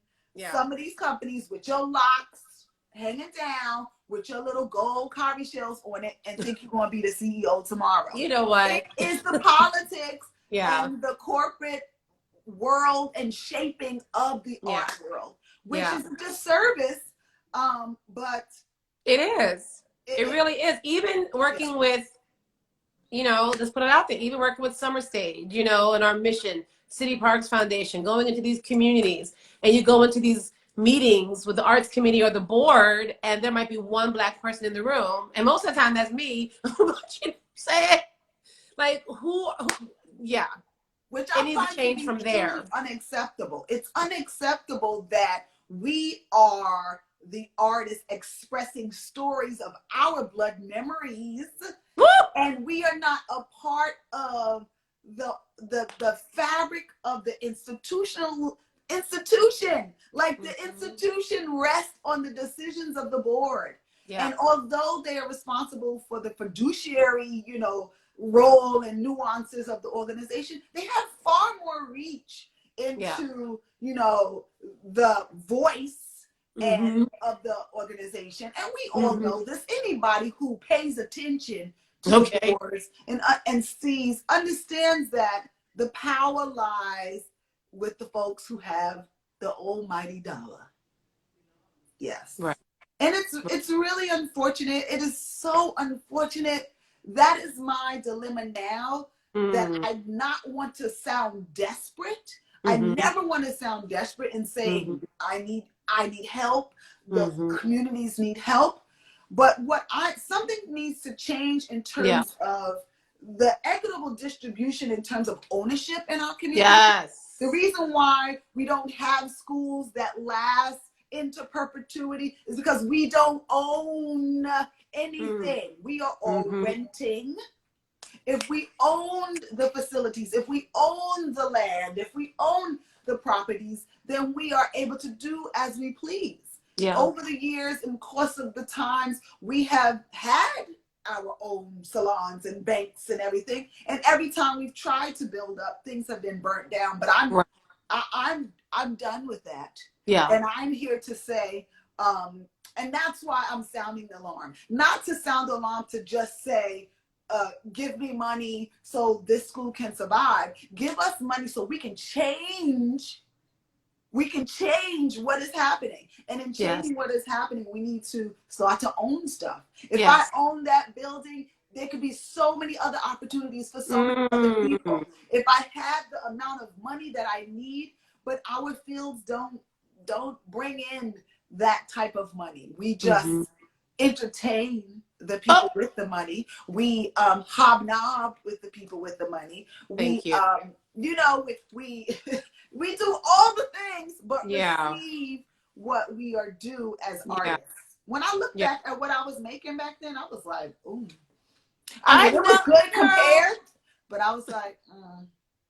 some of these companies with your locks hanging down, with your little gold carving shells on it, and think you're going to be the CEO tomorrow. You know what? It is the politics and the corporate world and shaping of the art world, which is a disservice, but
it is. It really is. Even working with, let's put it out there, even working with Summer Stage, and our mission, City Parks Foundation, going into these communities, and you go into these meetings with the arts committee or the board, and there might be one Black person in the room, and most of the time that's me. Say, like, which it needs to change from there.
Unacceptable. It's unacceptable that we are the artists expressing stories of our blood memories, and we are not a part of the fabric of the institution. Like, the institution rests on the decisions of the board. And although they are responsible for the fiduciary, role and nuances of the organization, they have far more reach into, the voice and of the organization. And we all know this. Anybody who pays attention to the boards and understands that the power lies with the folks who have the almighty dollar. Yes.
Right.
And it's really unfortunate. It is so unfortunate. That is my dilemma now, that I not want to sound desperate. I never want to sound desperate and saying I need help. The communities need help. But something needs to change in terms of the equitable distribution in terms of ownership in our community.
Yes.
The reason why we don't have schools that last into perpetuity is because we don't own anything. We are all renting. If we owned the facilities, if we own the land, if we own the properties, then we are able to do as we please. Yeah. Over the years, in the course of the times, we have had our own salons and banks and everything. And every time we've tried to build up, things have been burnt down. But I'm done with that. Yeah. And I'm here to say, and that's why I'm sounding the alarm. Not to sound the alarm to just say, give me money so this school can survive. Give us money so we can change. We can change what is happening. And in changing what is happening, we need to start to own stuff. If I own that building, there could be so many other opportunities for so many other people. If I had the amount of money that I need, but our fields don't bring in that type of money. We just entertain the people with the money. We hobnob with the people with the money. We you know, we we do all the things but receive what we are due as artists. When I look back at what I was making back then, I was like, ooh. I mean, it was good compared, but I was like,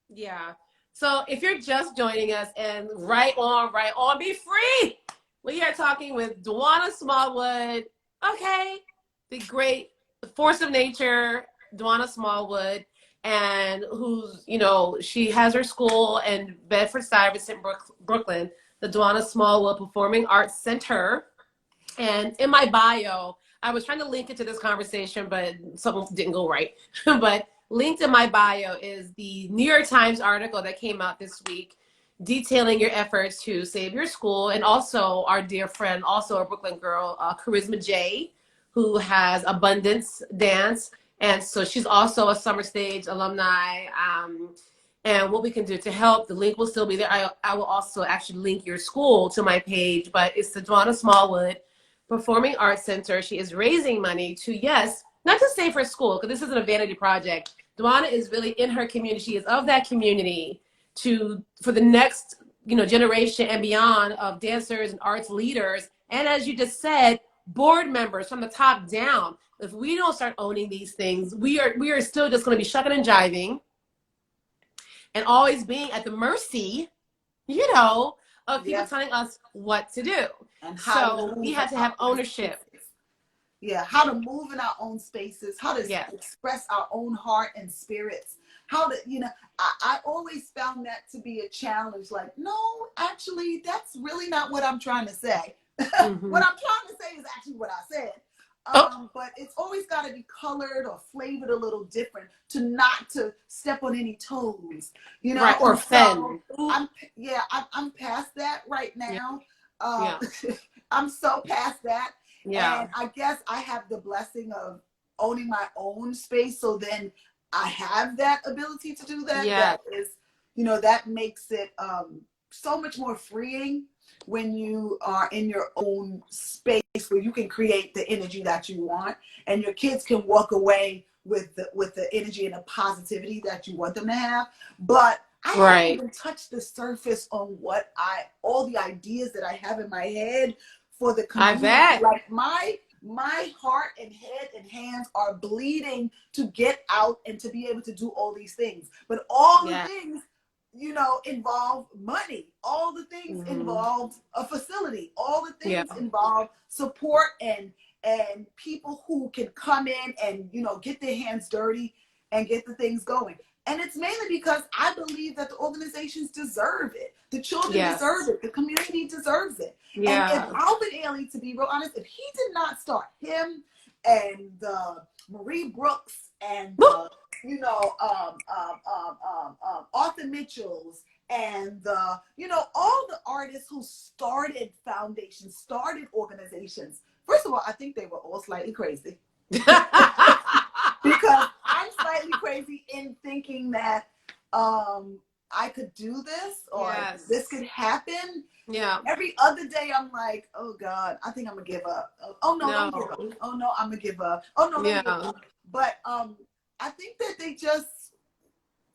yeah. So if you're just joining us, and right on, be free. We are talking with Dwana Smallwood. Okay. The great force of nature, Dwana Smallwood, and who's, you know, she has her school in Bedford-Stuyvesant, Brooklyn, the Dwana Smallwood Performing Arts Center. And in my bio, I was trying to link it to this conversation, but something didn't go right. But linked in my bio is the New York Times article that came out this week detailing your efforts to save your school, and also our dear friend, also a Brooklyn girl, Charisma J, who has Abundance Dance. And so she's also a Summer Stage alumni. And what we can do to help, the link will still be there. I will also actually link your school to my page, but it's the Dwana Smallwood Performing Arts Center. She is raising money to, yes, not to save her school, because this isn't a vanity project. Dwana is really in her community. She is of that community for the next, you know, generation and beyond of dancers and arts leaders. And as you just said, board members from the top down. If we don't start owning these things, we are still just going to be shucking and jiving and always being at the mercy, you know, of people telling us what to do. And so we have to have ownership.
Yeah, how to move in our own spaces, how to express our own heart and spirits, how to, you know, I always found that to be a challenge. Like, no, actually, that's really not what I'm trying to say. What I'm trying to say is actually what I said. But it's always got to be colored or flavored a little different to not to step on any toes, you know.
Right, or offend.
I'm past that right now. I'm so past that. Yeah. And I guess I have the blessing of owning my own space, so then I have that ability to do that. Yeah. That is, you know, that makes it so much more freeing when you are in your own space where you can create the energy that you want, and your kids can walk away with the energy and the positivity that you want them to have. But I haven't even touched the surface on all the ideas that I have in my head for the community. I bet. Like my heart and head and hands are bleeding to get out and to be able to do all these things. But all the things, you know, involve money. All the things involve a facility. All the things involve support and people who can come in and, you know, get their hands dirty and get the things going. And it's mainly because I believe that the organizations deserve it. The children deserve it. The community deserves it. Yeah. And if Alvin Ailey, to be real honest, if he did not start, him and Marie Brooks and you know, Arthur Mitchell's and all the artists who started foundations, started organizations. First of all, I think they were all slightly crazy. Because I'm slightly crazy in thinking that I could do this, or this could happen.
Yeah.
Every other day I'm like, oh God, I think I'm gonna give up. Oh no, don't give up. Oh no, I'm gonna give up. Oh no, don't give up. But I think that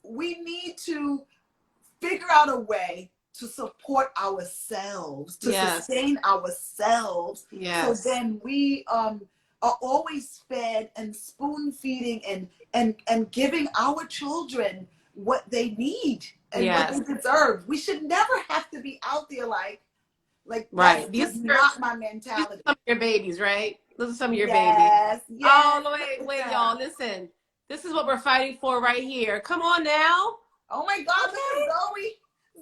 we need to figure out a way to support ourselves, to sustain ourselves. So then we are always fed and spoon feeding and giving our children what they need and what they deserve. We should never have to be out there like
right.
That's not my mentality.
Some of your babies, right? Those are some of your babies.
Yes.
Oh, wait, y'all, listen. This is what we're fighting for right here. Come on now.
Oh my God, look at Zoe.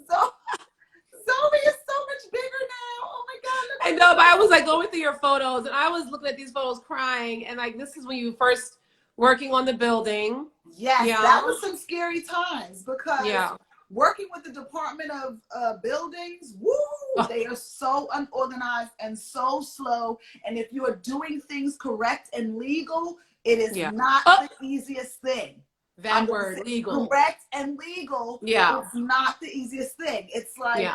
Zoe is so much bigger now. Oh my God.
I know, but I was like going through your photos and I was looking at these photos crying, and like, this is when you first working on the building.
Yes, that was some scary times because working with the Department of Buildings, they are so unorganized and so slow. And if you are doing things correct and legal, it is not the easiest thing.
That word, legal.
Correct and legal is not the easiest thing. It's like,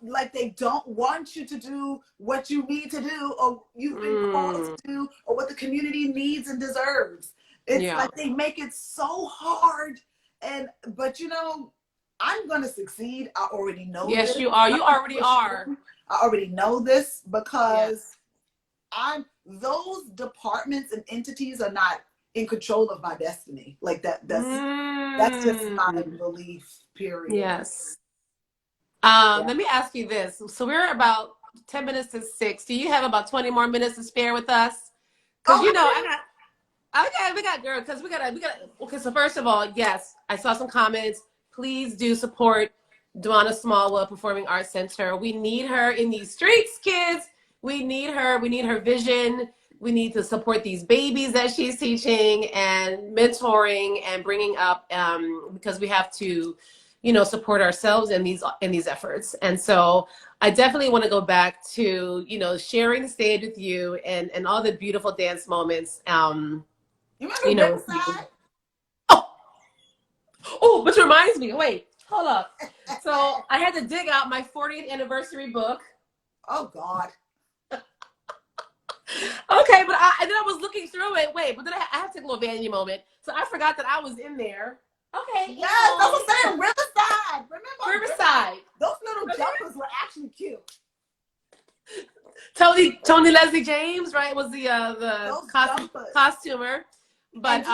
like they don't want you to do what you need to do, or you've been called to do, or what the community needs and deserves. It's like they make it so hard. But I'm going to succeed. I already know this.
Yes, you are. You already are.
I already know this because those departments and entities are not in control of my destiny. Like that's just my belief, period.
Yes. Let me ask you this. So we're about 10 minutes to 6. Do you have about 20 more minutes to spare with us? Because we got girl, because we gotta okay, so first of all, yes, I saw some comments. Please do support Dwana Smallwood Performing Arts Center. We need her in these streets, kids. We need her. We need her vision. We need to support these babies that she's teaching and mentoring and bringing up, because we have to, support ourselves in these efforts. And so I definitely want to go back to, sharing the stage with you and all the beautiful dance moments.
You remember Riverside?
Oh, which reminds me, wait, hold up. So I had to dig out my 40th anniversary book.
Oh God.
Okay, but and then I was looking through it. Wait, but then I have to take a little vanity moment. So I forgot that I was in there. Okay.
Yes, I was saying Riverside. Remember
Riverside.
Those little jumpers were actually cute.
Tony Leslie James, right, was the costumer. But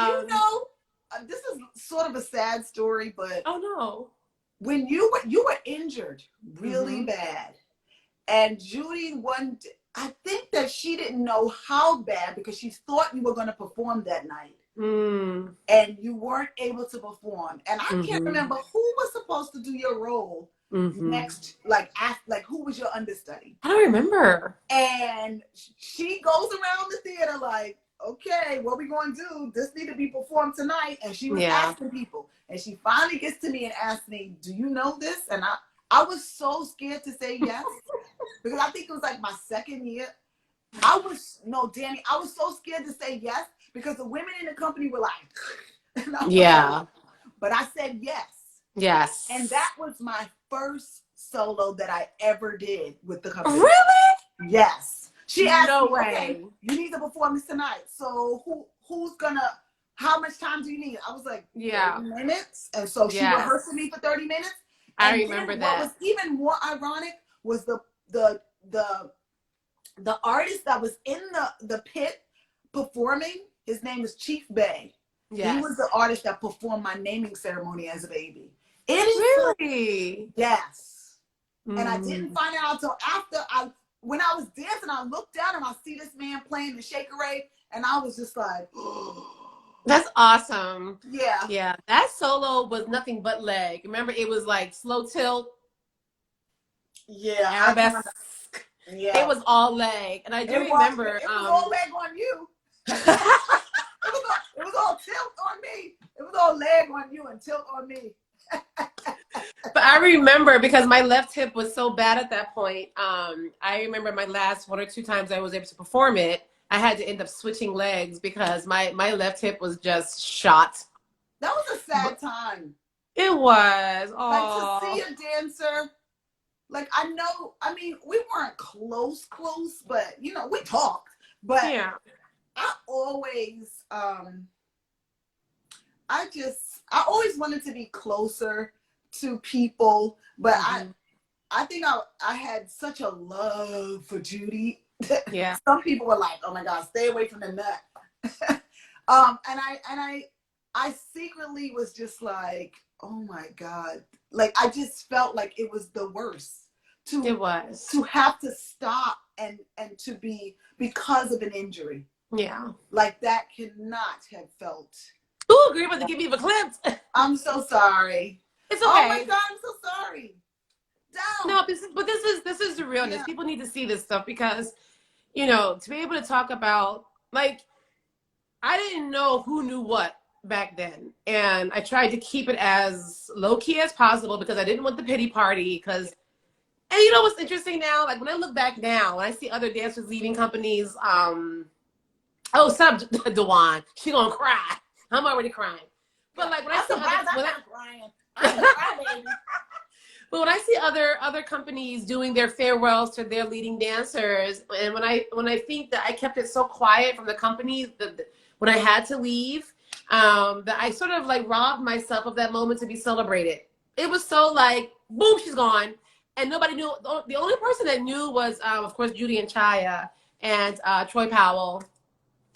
and this is sort of a sad story, but
oh no,
when you were injured really bad, and Judy I think that she didn't know how bad because she thought you were going to perform that night, and you weren't able to perform. And I can't remember who was supposed to do your role next, like who was your understudy?
I don't remember.
And she goes around the theater like, okay, what we going to do? This need to be performed tonight. And she was asking people. And she finally gets to me and asks me, do you know this? And I was so scared to say yes. Because I think it was like my second year. Danny, I was so scared to say yes because the women in the company were like, but I said yes.
Yes.
And that was my first solo that I ever did with the company.
Really?
Yes. She asked
no
me,
way.
Okay, you need to perform this tonight. So how much time do you need? I was like, 30 minutes. And so she rehearsed with me for 30 minutes.
I remember that.
What was even more ironic was the artist that was in the pit performing. His name is Chief Bay. Yes. He was the artist that performed my naming ceremony as a baby.
Really?
Yes. And I didn't find out until after when I was dancing, I looked down and I see this man playing the Shaker Ray, and I was just like,
that's awesome.
Yeah.
Yeah. That solo was nothing but leg. Remember, it was like slow tilt.
Yeah.
Arabesque. Yeah. It was all leg. And I do remember.
It was all leg on you. It was all tilt on me. It was all leg on you and tilt on me.
But I remember because my left hip was so bad at that point. I remember my last 1 or 2 times I was able to perform it, I had to end up switching legs because my left hip was just shot.
That was a sad time.
It was.
Like to
Oh.
see a dancer. Like I mean, we weren't close, but you know, we talked. But
Yeah.
I always, I always wanted to be closer to people, but I think I had such a love for Judy.
Yeah.
Some people were like, "Oh my God, stay away from the nut." And I secretly was just like, "Oh my God!" Like I just felt like it was the worst.
It was
to have to stop and to be because of an injury.
Yeah.
Like that cannot have felt.
Ooh, you're about to give me the clips.
I'm so sorry.
It's okay.
Oh my God, I'm so sorry. Down.
No, but this is the realness. Yeah. People need to see this stuff because, you know, to be able to talk about, like, I didn't know who knew what back then. And I tried to keep it as low key as possible because I didn't want the pity party because, and you know what's interesting now? Like when I look back now, when I see other dancers leaving companies, oh, stop, Dwan. She gonna cry. I'm already crying. But like when I see but when I see other companies doing their farewells to their leading dancers, and when I think that I kept it so quiet from the companies when I had to leave, that I sort of like robbed myself of that moment to be celebrated. It was so like, boom, she's gone. And nobody knew. The only person that knew was, of course, Judy and Chaya and Troy Powell.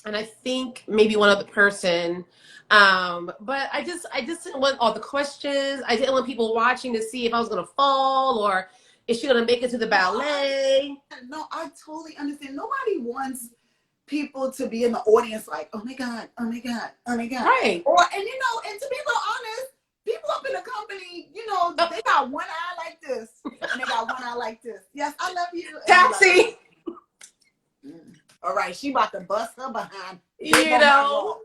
And I think maybe one other person. But I just didn't want all the questions. I didn't want people watching to see if I was going to fall or is she going to make it to the ballet.
No, I totally understand. Nobody wants people to be in the audience like, oh my God, oh my God, oh my God.
Right.
And you know, and to be real honest, people up in the company, you know, they got one eye like this and they got one eye like this. Yes, I love you.
Taxi.
All right, she about to bust her behind.
You know.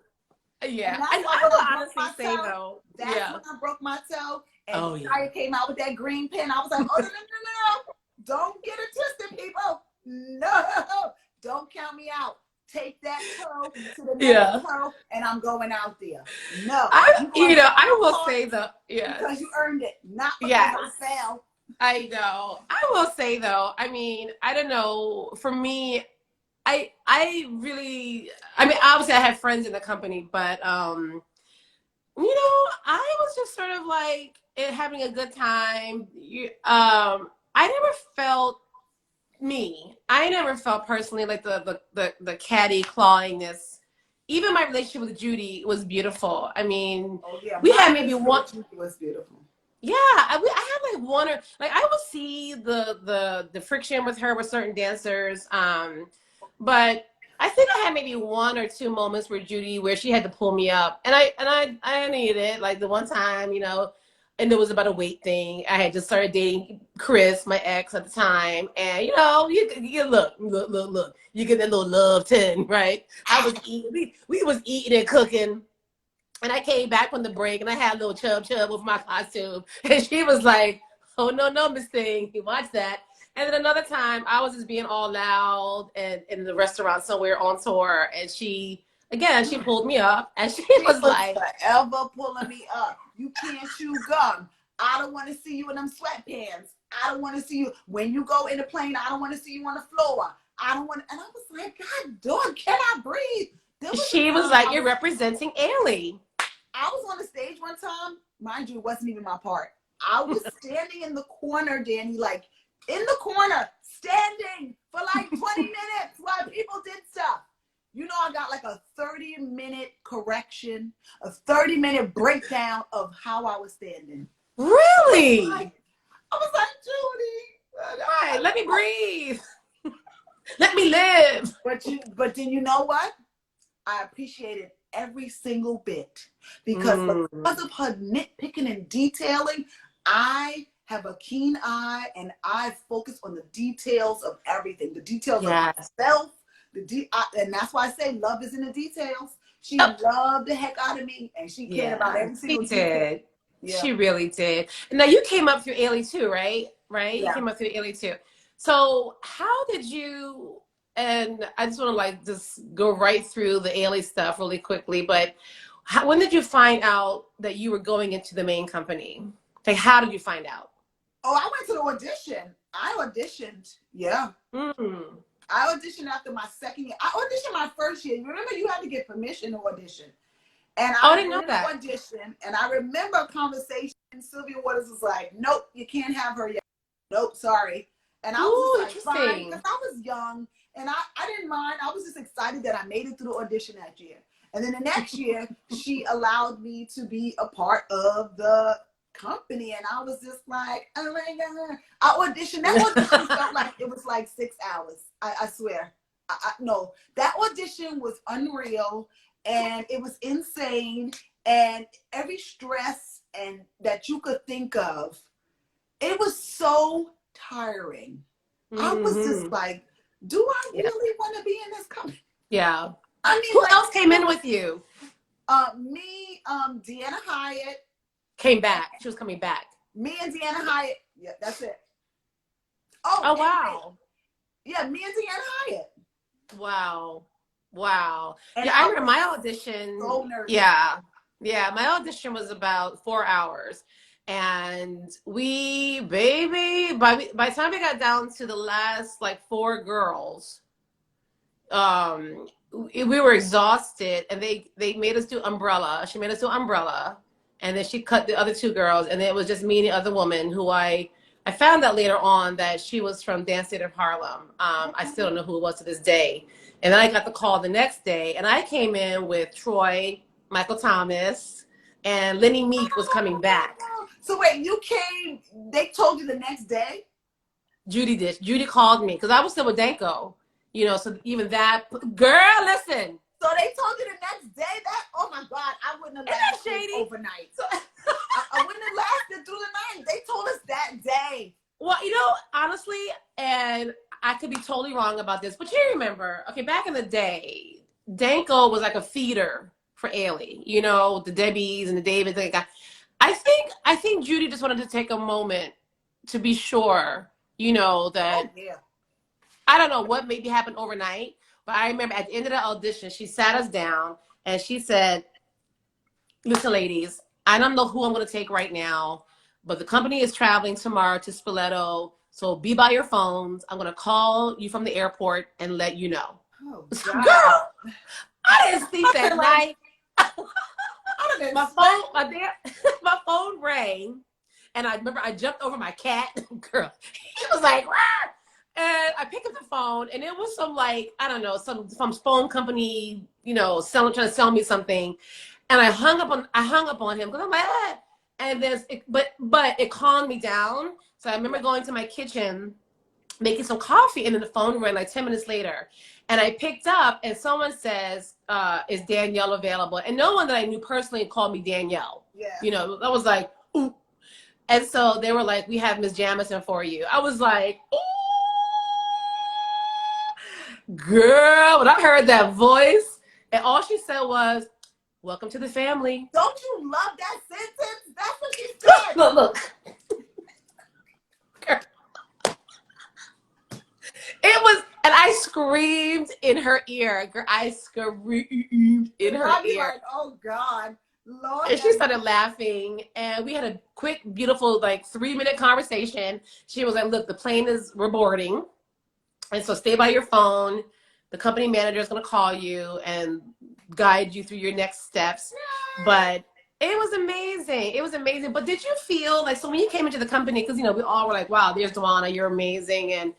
Yeah. I will honestly say though.
That's when I broke my toe. And
Chaya
came out with that green pen. I was like, oh, no. Don't get it twisted, people. No. Don't count me out. Take that toe to the next toe, and I'm going out there. No.
I will say though,
because you earned it, not because I fell.
I know. I will say though, I mean, I don't know. For me, I mean, obviously I had friends in the company, but you know, I was just sort of like having a good time. I never felt I never felt personally like the catty clawingness. Even my relationship with Judy was beautiful. I mean, we had maybe one.
Judy was beautiful.
Yeah, I had like one or like I would see the friction with her with certain dancers. But I think I had maybe 1 or 2 moments where she had to pull me up, and I needed it. Like the one time, you know. And it was about a weight thing. I had just started dating Chris, my ex at the time. And, you know, you look. You get that little love 10, right? I was eating. We was eating and cooking. And I came back from the break, and I had a little chub with my costume. And she was like, oh, no, Miss Thing. Watch that. And then another time, I was just being all loud and in the restaurant somewhere on tour. And she pulled me up. And she was like,
forever pulling me up. You can't chew gum. I don't want to see you in them sweatpants. I don't want to see you when you go in the plane. I don't want to see you on the floor. I don't want. And I was like, God, dog, can I breathe?
She was like, you're representing Ailey.
I was on the stage one time. Mind you, it wasn't even my part. I was standing in the corner, Danny, like in the corner, standing for like 20 minutes while people did stuff. You know, I got like a 30-minute correction, a 30-minute breakdown of how I was standing.
Really?
I was like, Judy.
Right, let me breathe. Let me live.
But then you know what? I appreciated every single bit because of her nitpicking and detailing, I have a keen eye and I focus on the details of everything, the details of myself. And that's why I say love is in the details. She loved the heck out of me, and she cared about every single detail. Yeah.
She really did. Now you came up through Ailey too, right? Right? You
Yeah.
came up through Ailey too. So how did you, and I just want to like just go right through the Ailey stuff really quickly, but when did you find out that you were going into the main company? Like, how did you find out?
Oh, I went to the audition. I auditioned. Yeah.
Mm.
I auditioned after my second year. I auditioned my first year. You remember you had to get permission to audition. And I
didn't know that.
Audition, and I remember a conversation. Sylvia Waters was like, "Nope, you can't have her yet. Nope, sorry." And I was like, "Fine," because I was young, and I didn't mind. I was just excited that I made it through the audition that year. And then the next year, she allowed me to be a part of the company, and I was just like, "Oh my god!" I auditioned. That audition felt like it was like 6 hours. I swear. No, that audition was unreal. And it was insane, and every stress and that you could think of, it was so tiring. Mm-hmm. I was just like, do I really want to be in this company?
Yeah.
I mean,
who else came in with you?
Me, Dwana Hyatt
came back. She was coming back.
Me and Dwana Hyatt. Yeah, that's it.
Oh wow.
Yeah, me and Dwana Hyatt.
Wow. Wow.
And
yeah, I remember my audition.
So nervous.
Yeah. My audition was about 4 hours. And by the time we got down to the last like 4 girls, we were exhausted, and they made us do Umbrella. She made us do Umbrella, and then she cut the other 2 girls, and then it was just me and the other woman who I found out later on that she was from Dance State of Harlem. I still don't know who it was to this day. And then I got the call the next day, and I came in with Troy, Michael Thomas, and Lenny Meek was coming back.
So wait, you came, they told you the next day?
Judy did. Judy called me, because I was still with Danko. You know, so even that, girl, listen.
So they told you the next day that? Oh my God, I wouldn't have lasted overnight. So, I wouldn't have lasted through the night. They told us that day.
Well, you know, honestly, and I could be totally wrong about this, but you remember, okay, back in the day, Danko was like a feeder for Ailey, you know, the Debbies and the Davids. I think Judy just wanted to take a moment to be sure, you know, that, I don't know what maybe happened overnight, but I remember at the end of the audition, she sat us down and she said, listen, ladies, I don't know who I'm going to take right now, but the company is traveling tomorrow to Spoleto, so be by your phones. I'm going to call you from the airport and let you know.
Oh,
girl, I didn't sleep that night. My phone rang, and I remember I jumped over my cat. Girl, he was like, "Rah!" And I picked up the phone, and it was some like, I don't know, some phone company, you know, trying to sell me something. And I hung up on him because I'm like, ah. And but it calmed me down. So I remember going to my kitchen, making some coffee, and then the phone rang like 10 minutes later. And I picked up, and someone says, is Danielle available? And no one that I knew personally called me Danielle.
Yeah.
You know, I was like, ooh. And so they were like, we have Miss Jamison for you. I was like, ooh. Girl, when I heard that voice, and all she said was, welcome to the family.
Don't you love that sentence? That's what she said.
Look. It was, and I screamed in her ear. Girl, I screamed in her ear.
Like, oh God, Lord.
And she started laughing, and we had a quick, beautiful, like 3-minute conversation. She was like, look, we're boarding. And so stay by your phone. The company manager is going to call you and guide you through your next steps. Yay! But it was amazing. It was amazing. But did you feel like, so when you came into the company, because, you know, we all were like, wow, there's Dwana, you're amazing. And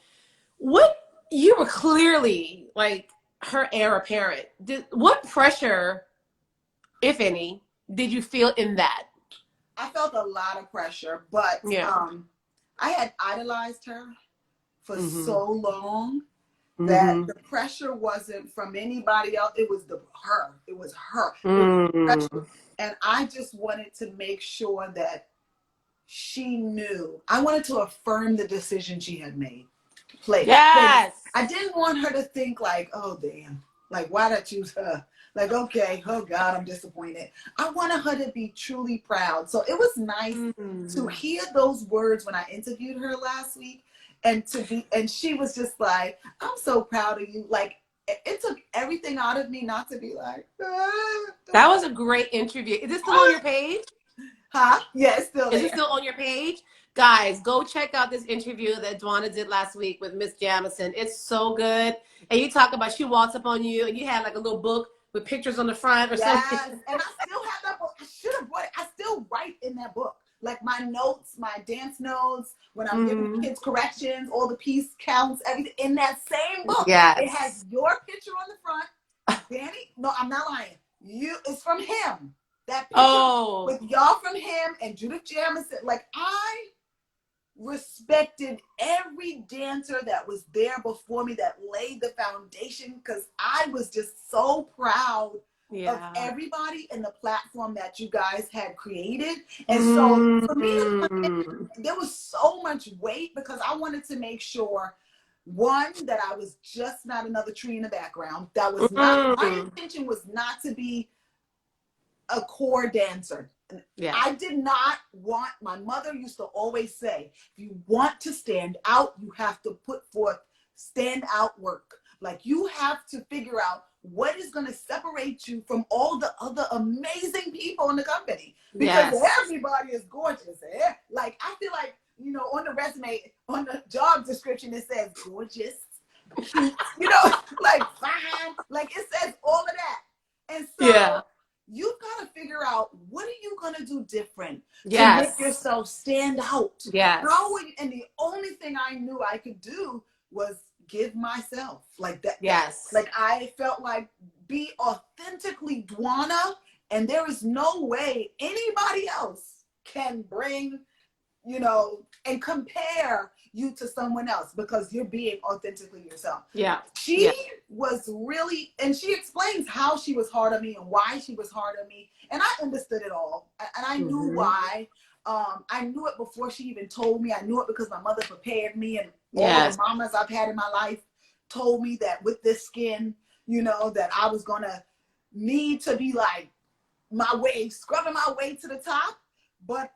you were clearly like her heir apparent. What pressure, if any, did you feel in that?
I felt a lot of pressure, but I had idolized her for so long that the pressure wasn't from anybody else. It was her. It was her. And I just wanted to make sure that she knew. I wanted to affirm the decision she had made. Yes. I didn't want her to think like, oh, damn. Like, why did I choose her? Like, okay, oh God, I'm disappointed. I wanted her to be truly proud. So it was nice to hear those words when I interviewed her last week, and she was just like, I'm so proud of you. Like, it took everything out of me not to be like,
That was a great interview. Is this still on your page?
Huh? Yeah, it's still there.
Is it still on your page? Guys, go check out this interview that Dwana did last week with Miss Jamison. It's so good. And you talk about, she walks up on you and you had like a little book with pictures on the front or something.
And I still have that book. I should have brought it. I still write in that book. Like my notes, my dance notes, when I'm giving kids corrections, all the piece counts, everything in that same book.
Yes.
It has your picture on the front. Danny, no, I'm not lying. It's from him. That picture with y'all from him and Judith Jamison. Like, I respected every dancer that was there before me that laid the foundation, because I was just so proud of everybody in the platform that you guys had created. And so for me, there was so much weight, because I wanted to make sure, one, that I was just not another tree in the background. That was not, my intention was not to be a core dancer. Yeah. I did not want, my mother used to always say, if you want to stand out, you have to put forth stand out work. Like, you have to figure out what is going to separate you from all the other amazing people in the company. Because everybody is gorgeous. Like, I feel like, you know, on the resume, on the job description, it says gorgeous, cute, you know, like fine. Like, it says all of that. And so you've got to figure out, what are you going to do different to make yourself stand out? How would you, and the only thing I knew I could do was give myself like that. Like, I felt like, be authentically Dwana, and there is no way anybody else can bring, you know, and compare you to someone else, because you're being authentically yourself. She was really, and she explains how she was hard on me and why she was hard on me. And I understood it all. And I knew why. I knew it before she even told me. I knew it because my mother prepared me, and all the mamas I've had in my life told me that with this skin, you know, that I was going to need to be like scrubbing my way to the top. But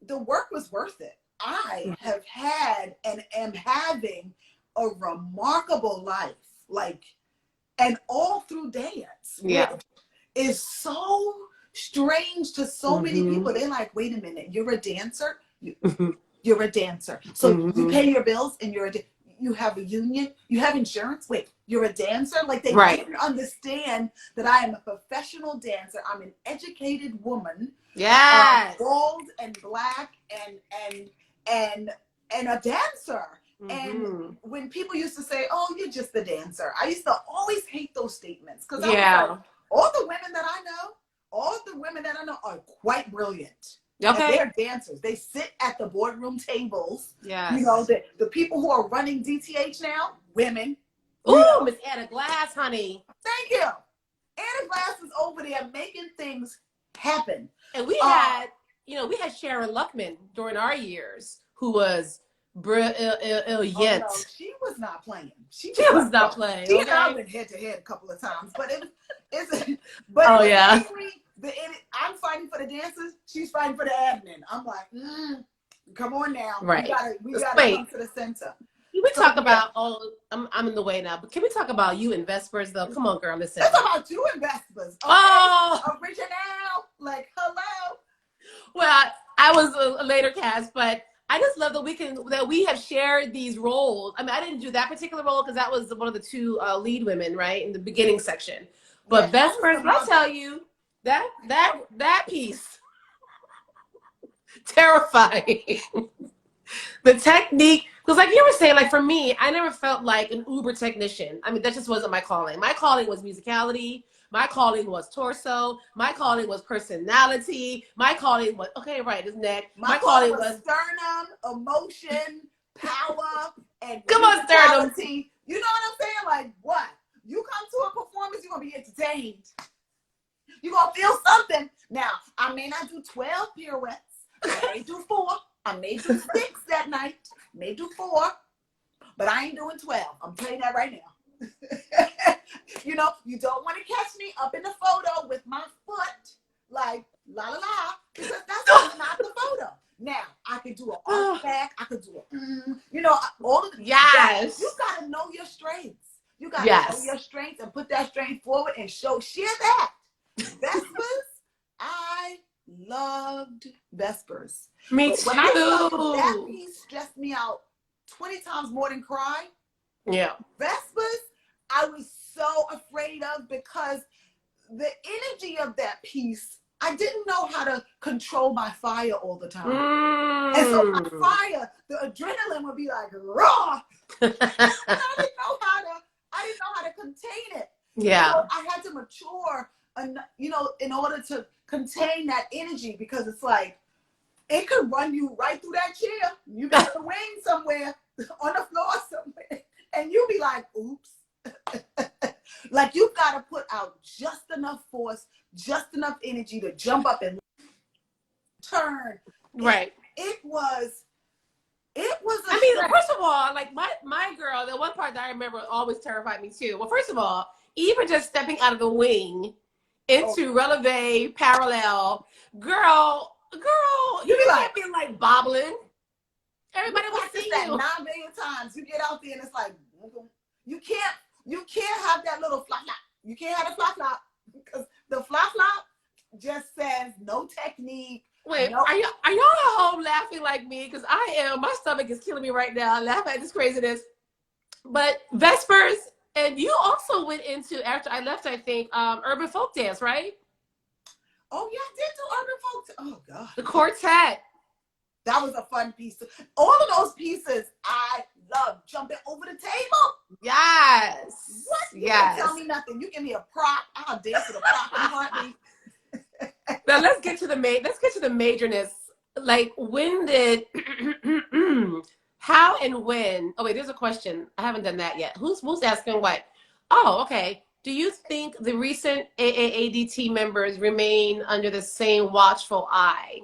the work was worth it. I have had and am having a remarkable life, like, and all through dance. Is so strange to so many people. They're like, wait a minute, you're a dancer? You're a dancer. So you pay your bills and you have a union, you have insurance? Wait, you're a dancer? Like, they didn't understand that I am a professional dancer. I'm an educated woman. Bold and black and a dancer. And when people used to say, oh, you're just a dancer, I used to always hate those statements, because I was like, all the women that I know are quite brilliant. And they're dancers. They sit at the boardroom tables. You know, the people who are running DTH now, women.
Ooh, Miss Anna Glass, honey.
Thank you. Anna Glass is over there making things happen.
And we had, you know, we had Sharon Luckman during our years, who was brilliant.
Oh, no, she was not playing. She
was not playing.
She and I went head to head a couple of times, but I'm fighting for the dancers. She's fighting for the admin. I'm like, come on now. We gotta come to the center.
Can we talk about, I'm in the way now, but can we talk about you and Vespers, though? Come on, girl, listen.
Let's talk about you and Vespers. Okay? Original, like, hello.
Well, I was a later cast, but I just love that we have shared these roles. I mean, I didn't do that particular role because that was one of the two lead women, right, in the beginning section. But Vespers, I'll tell you, that piece, terrifying. The technique, because like you were saying, like for me, I never felt like an Uber technician. I mean, that just wasn't my calling. My calling was musicality. My calling was torso. My calling was personality. My calling was, his neck.
My calling was sternum, emotion, power, and
come on, sternum.
You know what I'm saying? Like, what? You come to a performance, you're going to be entertained. You're going to feel something. Now, I may not do 12 pirouettes. I may do 4. I may do 6 that night. May do 4. But I ain't doing 12. I'm telling you that right now. You know, you don't want to catch me up in the photo with my foot like la la la, because that's not the photo. Now I could do an arch back, I could do a you know, all of the
Yes.
You gotta know your strengths. You gotta
Yes.
know your strengths and put that strength forward and share that. Vespers, I loved Vespers.
Me
But
too.
when I tell you that piece stressed me out 20 times more than Cry.
Yeah.
Vespers, I was so afraid of, because the energy of that piece, I didn't know how to control my fire all the time. And so my fire, the adrenaline would be like raw. And I didn't know how to contain it.
Yeah.
So I had to mature, you know, in order to contain that energy, because it's like, it could run you right through that chair. You be on the wing somewhere, on the floor somewhere, and you be like, oops. Like, you've got to put out just enough force, just enough energy to jump up and turn.
Right.
It was
I mean, first of all, like my girl, the one part that I remember always terrified me too. Well, first of all, even just stepping out of the wing into releve, parallel, girl, you can't be like bobbling. Everybody will see
that
you
9 million times. You get out there and it's like, you can't have that little flop flop. You can't have the flop flop, because the flop flop just says no technique.
Wait,
no.
are y'all at home laughing like me? Because I am. My stomach is killing me right now. I laugh at this craziness. But Vespers, and you also went into, after I left, I think, urban folk dance, right?
Oh yeah, I did do urban folk. Oh god,
the quartet.
That was a fun piece. All of those pieces I love. Jumping over the table.
Yes.
What? You
yes.
Can't tell me nothing. You give me a prop, I'll dance to the prop in a heartbeat.
Now let's get to the majorness. Like, when did how and when? Oh wait, there's a question. I haven't done that yet. Who's asking what? Oh, okay. Do you think the recent AAADT members remain under the same watchful eye?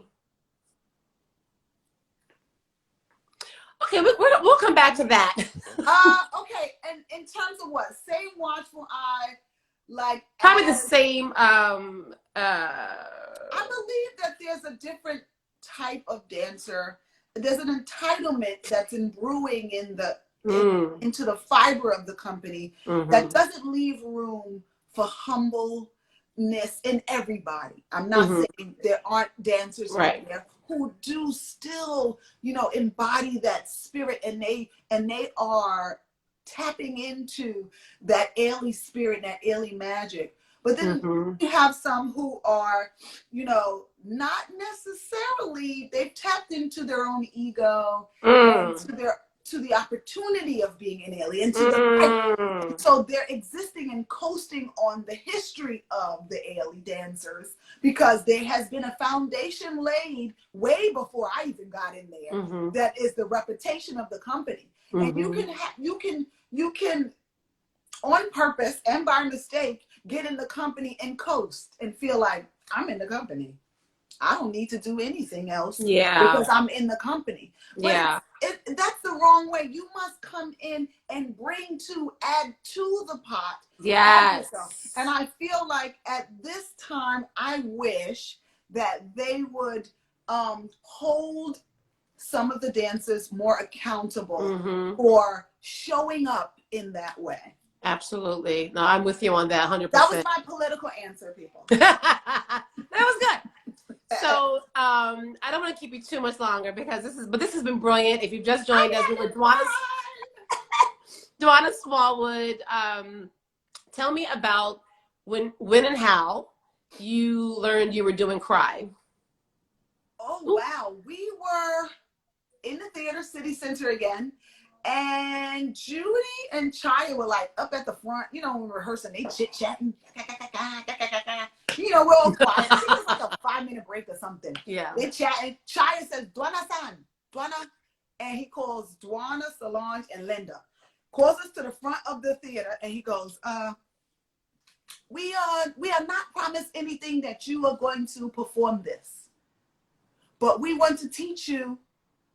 Okay, we'll come back to that.
Okay, and in terms of what? Same watchful eye, like
probably the same.
I believe that there's a different type of dancer. There's an entitlement that's brewing in the into the fiber of the company that doesn't leave room for humbleness in everybody. I'm not saying there aren't dancers out there who do still, you know, embody that spirit, and they are tapping into that Ailey spirit, that Ailey magic. But then you have some who are, you know, not necessarily, they've tapped into their own ego and to the opportunity of being an alien. So they're existing and coasting on the history of the Ailey dancers, because there has been a foundation laid way before I even got in there. That is the reputation of the company. And you can on purpose and by mistake get in the company and coast and feel like, I'm in the company. I don't need to do anything else because I'm in the company. But that's the wrong way. You must come in and add to the pot.
Yes.
And I feel like at this time, I wish that they would hold some of the dancers more accountable for showing up in that way.
Absolutely. No, I'm with you on that 100%.
That was my political answer, people.
That was good. So I don't want to keep you too much longer, because this has been brilliant. If you've just joined us, we're with Dwana Smallwood. Tell me about when and how you learned you were doing Cry.
Oh, wow. We were in the theater, City Center again. And Judy and Chaya were like up at the front, you know, when we're rehearsing, they chit-chatting. You know, we're all quiet. I think it was like a 5-minute break or something.
Yeah. They
chatting. Chaya says, Dwana-san, Dwana. And he calls Dwana, Solange, and Linda. Calls us to the front of the theater, and he goes, we are not promised anything that you are going to perform this. But we want to teach you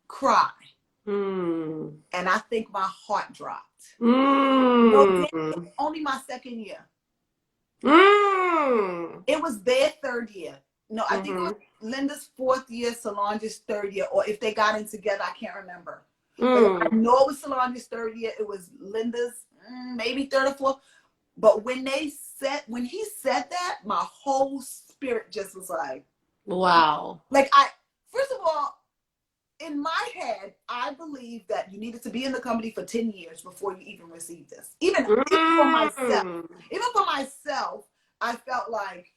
Cry.
Mm.
And I think my heart dropped.
Mm.
No, only my second year.
Mm.
It was their third year. No, I think it was
Mm-hmm.
Linda's fourth year, Solange's third year, or if they got in together, I can't remember.
Mm.
But I know it was Solange's third year. It was Linda's maybe third or fourth. But when he said that, my whole spirit just was like,
wow.
Like first of all, in my head, I believe that you needed to be in the company for 10 years before you even receive this. Even for myself, I felt like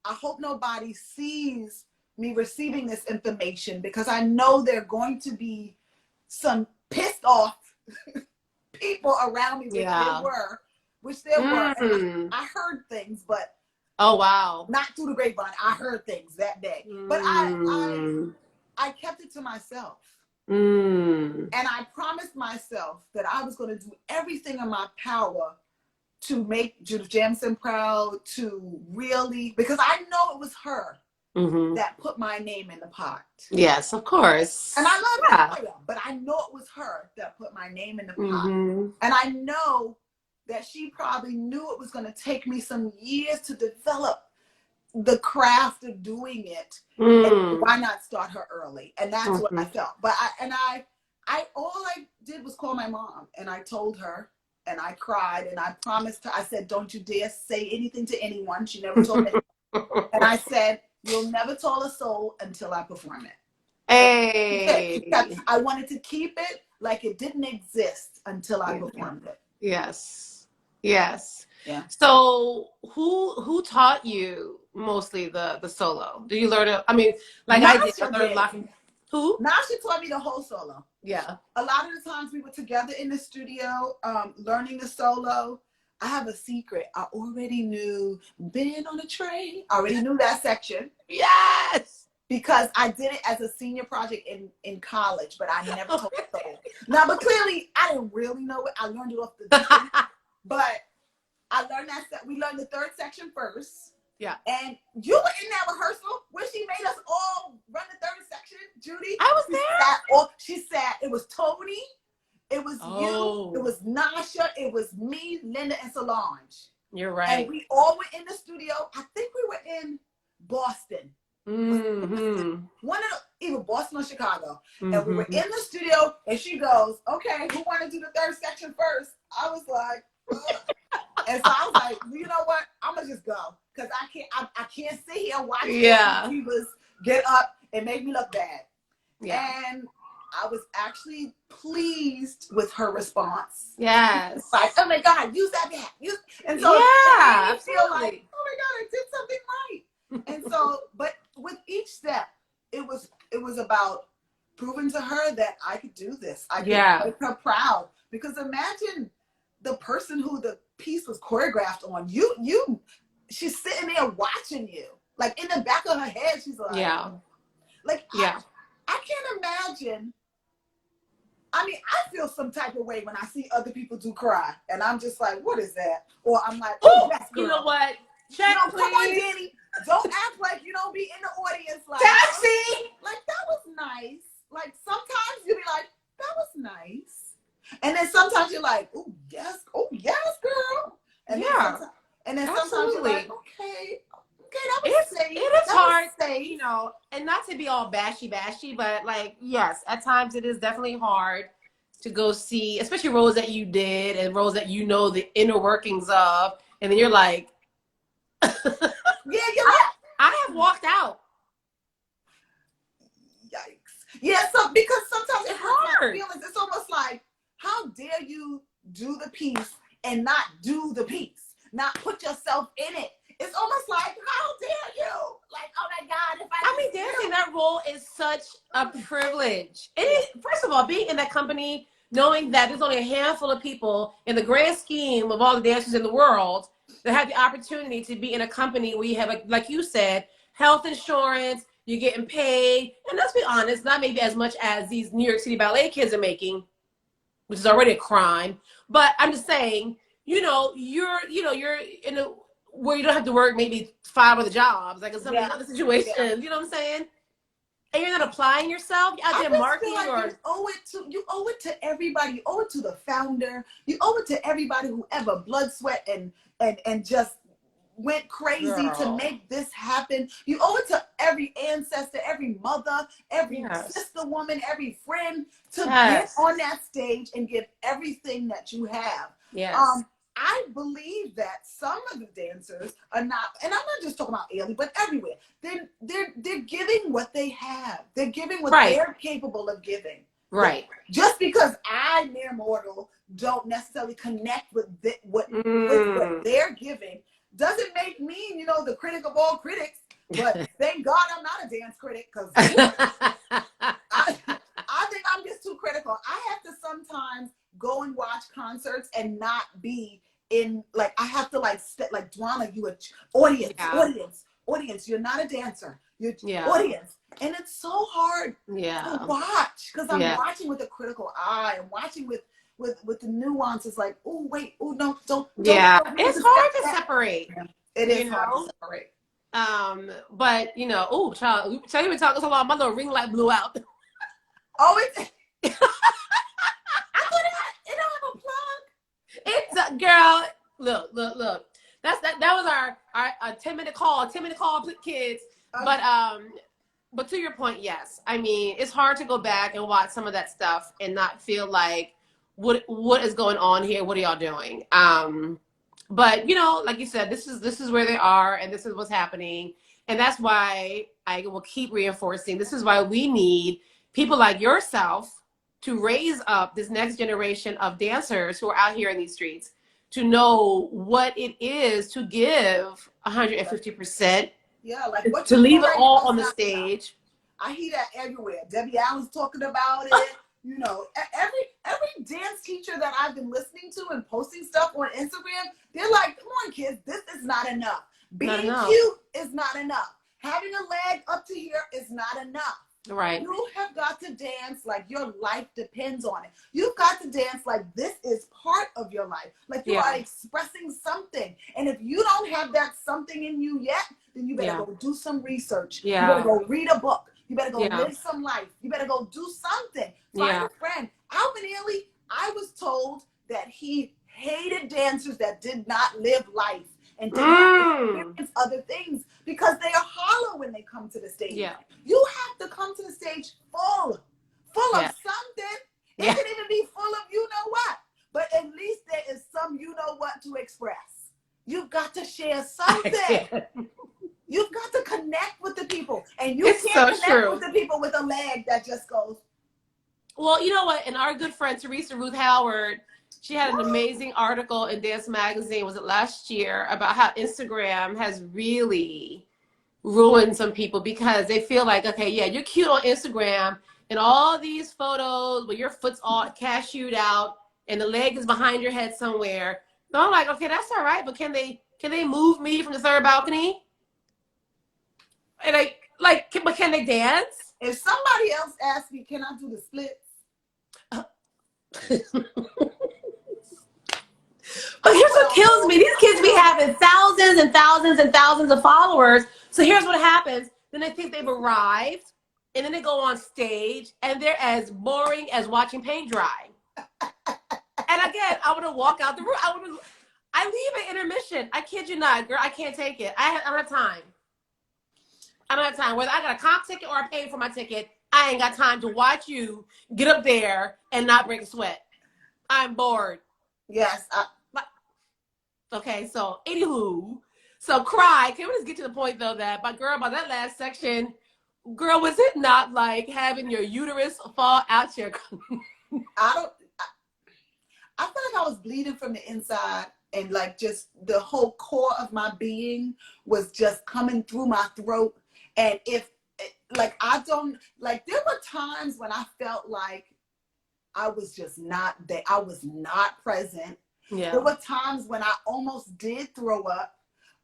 I hope nobody sees me receiving this information, because I know there are going to be some pissed off people around me, which there were. And I heard things, but
oh wow,
not through the grapevine. I heard things that day, but I kept it to myself. And I promised myself that I was going to do everything in my power to make Judith Jamison proud, to really, because I know it was her that put my name in the pot.
Yes, of course.
And I love her, but I know it was her that put my name in the pot. And I know that she probably knew it was going to take me some years to develop the craft of doing it. And why not start her early? And that's what I felt. But I all I did was call my mom, and I told her, and I cried, and I promised her, I said, don't you dare say anything to anyone. She never told me. And I said, you'll never tell a soul until I perform it.
Hey.
I wanted to keep it like it didn't exist until I performed it.
Yes. Yes.
Yeah.
So who taught you mostly the solo? Do you learn it? I mean, like
Nasha
I learned a lot from who?
Nasha taught me the whole solo.
Yeah.
A lot of the times we were together in the studio, learning the solo. I have a secret. I already knew "Been on a Train." I already knew that section.
Yes.
Because I did it as a senior project in college, but I never told the soul. Now, but clearly, I didn't really know it. I learned it off the but I learned that we learned the third section first.
Yeah.
And you were in that rehearsal where she made us all run the third section, Judy.
I was there.
She sat, it was Tony, it was you, it was Nasha, it was me, Linda, and Solange.
You're right.
And we all were in the studio. I think we were in Boston. One of either Boston or Chicago. And we were in the studio, and she goes, okay, who want to do the third section first? I was like, and so I was like, you know what? I'm gonna just go, because I can't sit here watching divas get up and make me look bad. And I was actually pleased with her response.
Yes.
Like, oh my God, use that back. And so
I
feel like, oh my God, I did something right. And so, but with each step, it was about proving to her that I could do this. I could make her proud. Because imagine the person who the piece was choreographed on. She's sitting there watching you. Like in the back of her head, she's like, I can't imagine. I mean, I feel some type of way when I see other people do cry. And I'm just like, what is that? Or I'm like, oh, yes, girl.
You know what? Check,
come on, Danny. Don't act like you don't be in the audience like,
Taxi!
Like, that was nice. Like, sometimes you'll be like, that was nice. And then sometimes you're like, oh, yes, girl. And then sometimes you're like, okay, that was safe.
It is hard, you know, and not to be all bashy, but like, yes, at times it is definitely hard to go see, especially roles that you did and roles that you know the inner workings of, and then you're like, I have walked out.
Yikes. Yeah, so because sometimes it hurts my feelings. It's almost like, how dare you do the piece and not do the piece, not put yourself in it. It's almost like, how dare you? Like, oh my God,
I mean, dancing that role is such a privilege. It is, first of all, being in that company, knowing that there's only a handful of people in the grand scheme of all the dancers in the world that have the opportunity to be in a company where you have, like you said, health insurance, you're getting paid, and let's be honest, not maybe as much as these New York City ballet kids are making, which is already a crime. But I'm just saying, you're in a where you don't have to work maybe 5 other jobs, like in some other situations. You know what I'm saying? And you're not applying yourself. You're out
I
there
just feel
marketing
like
or
you owe it to everybody. You owe it to the founder. You owe it to everybody who ever blood, sweat, and just went crazy to make this happen. You owe it to every ancestor, every mother, every sister woman, every friend to get on that stage and give everything that you have.
Yes.
I believe that some of the dancers are not, and I'm not just talking about Ailey, but everywhere. They're giving what they have. They're giving what they're capable of giving.
Right.
Just because I, mere mortal, don't necessarily connect with what they're giving doesn't make me, you know, the critic of all critics. But thank God I'm not a dance critic, because I think I'm just too critical. I have to sometimes go and watch concerts and not be in, like, I have to like Dwana, you audience. You're not a dancer. You're audience. And it's so hard to watch, because I'm watching with a critical eye. I'm watching with the nuances, like, oh wait, oh no, don't.
It's hard to separate.
It is hard to separate.
But you know, oh child, you were talking so long, my little ring light blew out.
Oh, it's I thought it don't have a plug.
It's a girl. Look. That was our 10-minute call, kids. Okay. But to your point, yes. I mean, it's hard to go back and watch some of that stuff and not feel like, what is going on here? What are y'all doing? But you know, like you said, this is where they are, and this is what's happening, and that's why I will keep reinforcing. This is why we need people like yourself to raise up this next generation of dancers who are out here in these streets, to know what it is to give 150%.
Yeah, like what
to leave it all on the stage.
I hear that everywhere. Debbie Allen's talking about it. You know, every dance teacher that I've been listening to and posting stuff on Instagram, they're like, come on, kids, this is not enough. Being cute is not enough. Having a leg up to here is not enough.
Right.
You have got to dance like your life depends on it. You've got to dance like this is part of your life. Like you are expressing something. And if you don't have that something in you yet, then you better go do some research. You better go read a book. You better go live some life. You better go do something. Find a friend. Alvin Ailey, I was told that he hated dancers that did not live life and did not experience other things, because they are hollow when they come to the stage. Yeah. You have to come to the stage full of something. It can even be full of you know what, but at least there is some you know what to express. You've got to share something. You've got to connect with the people, and you can't connect with the people with a leg that just goes.
Well, you know what? And our good friend Teresa Ruth Howard, she had an amazing article in Dance Magazine, was it last year, about how Instagram has really ruined some people, because they feel like, okay, yeah, you're cute on Instagram and all these photos where your foot's all cashewed out and the leg is behind your head somewhere. So I'm like, okay, that's all right, but can they move me from the third balcony? And but can they dance?
If somebody else asks me, can I do the splits?
But here's what kills me. These kids be having thousands and thousands and thousands of followers. So here's what happens. Then they think they've arrived, and then they go on stage, and they're as boring as watching paint dry. And again, I want to walk out the room. I leave at intermission. I kid you not, girl. I can't take it. I don't have time. I don't have time. Whether I got a comp ticket or I paid for my ticket, I ain't got time to watch you get up there and not break a sweat. I'm bored.
Yes.
Okay, so anywho, so cry. Can we just get to the point though that, by that last section, girl, was it not like having your uterus fall out your?
I feel like I was bleeding from the inside, and like just the whole core of my being was just coming through my throat. And there were times when I felt like I was just not there. I was not present. Yeah. There were times when I almost did throw up.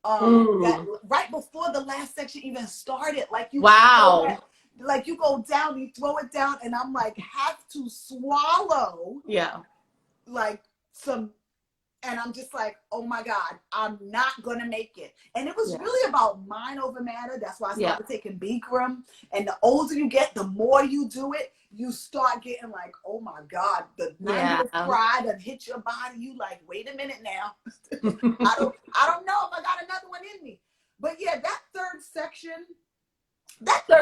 That right before the last section even started, like you go down, you throw it down, and I'm like, have to swallow. Yeah. Like some And I'm just like, oh my God, I'm not going to make it. And it was really about mind over matter. That's why I started taking Bikram. And the older you get, the more you do it, you start getting like, oh my God, the night of pride that hit your body. You like, wait a minute now. I don't know if I got another one in me. But yeah, that third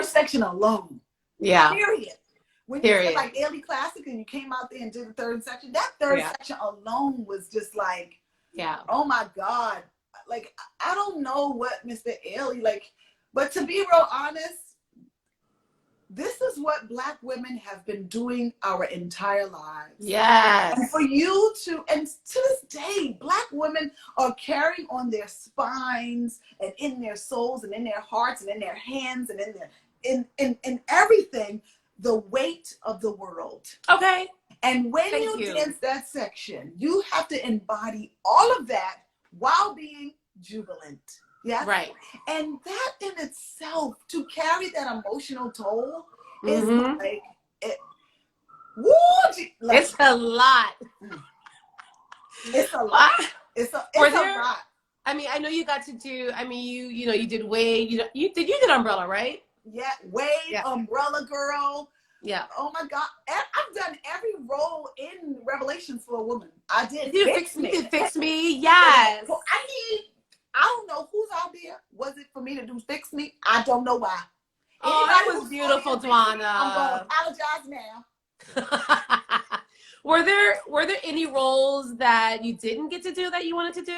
section alone.
Yeah.
Period. When you said like Ailey Classic and you came out there and did the third section, that third section alone was just like, oh my God. Like, I don't know what Mr. Ailey, like, but to be real honest, this is what Black women have been doing our entire lives.
Yes.
And for you and to this day, Black women are carrying on their spines and in their souls and in their hearts and in their hands and in everything, the weight of the world.
Okay.
And when you dance that section, you have to embody all of that while being jubilant. Yes?
Right.
And that in itself, to carry that emotional toll is like, it's
a lot.
It's a lot. It's a lot.
I mean, I know you got to do, I mean, you did Wade, you did Umbrella, right?
Yeah, Wade, Umbrella Girl.
Yeah.
Oh my God. I've done every role in Revelations for a Woman. I did
Fix Me. You did Fix Me, yes.
Well, I don't know whose idea was it for me to do Fix Me. I don't know why.
Oh, that was beautiful, Dwana.
I'm going to apologize now.
Were there any roles that you didn't get to do that you wanted to do?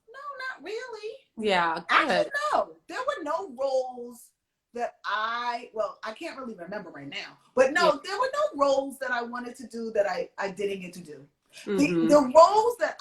No, not really.
Yeah, good.
Actually, no. There were no roles that I can't really remember right now. But no, there were no roles that I wanted to do that I didn't get to do. The roles that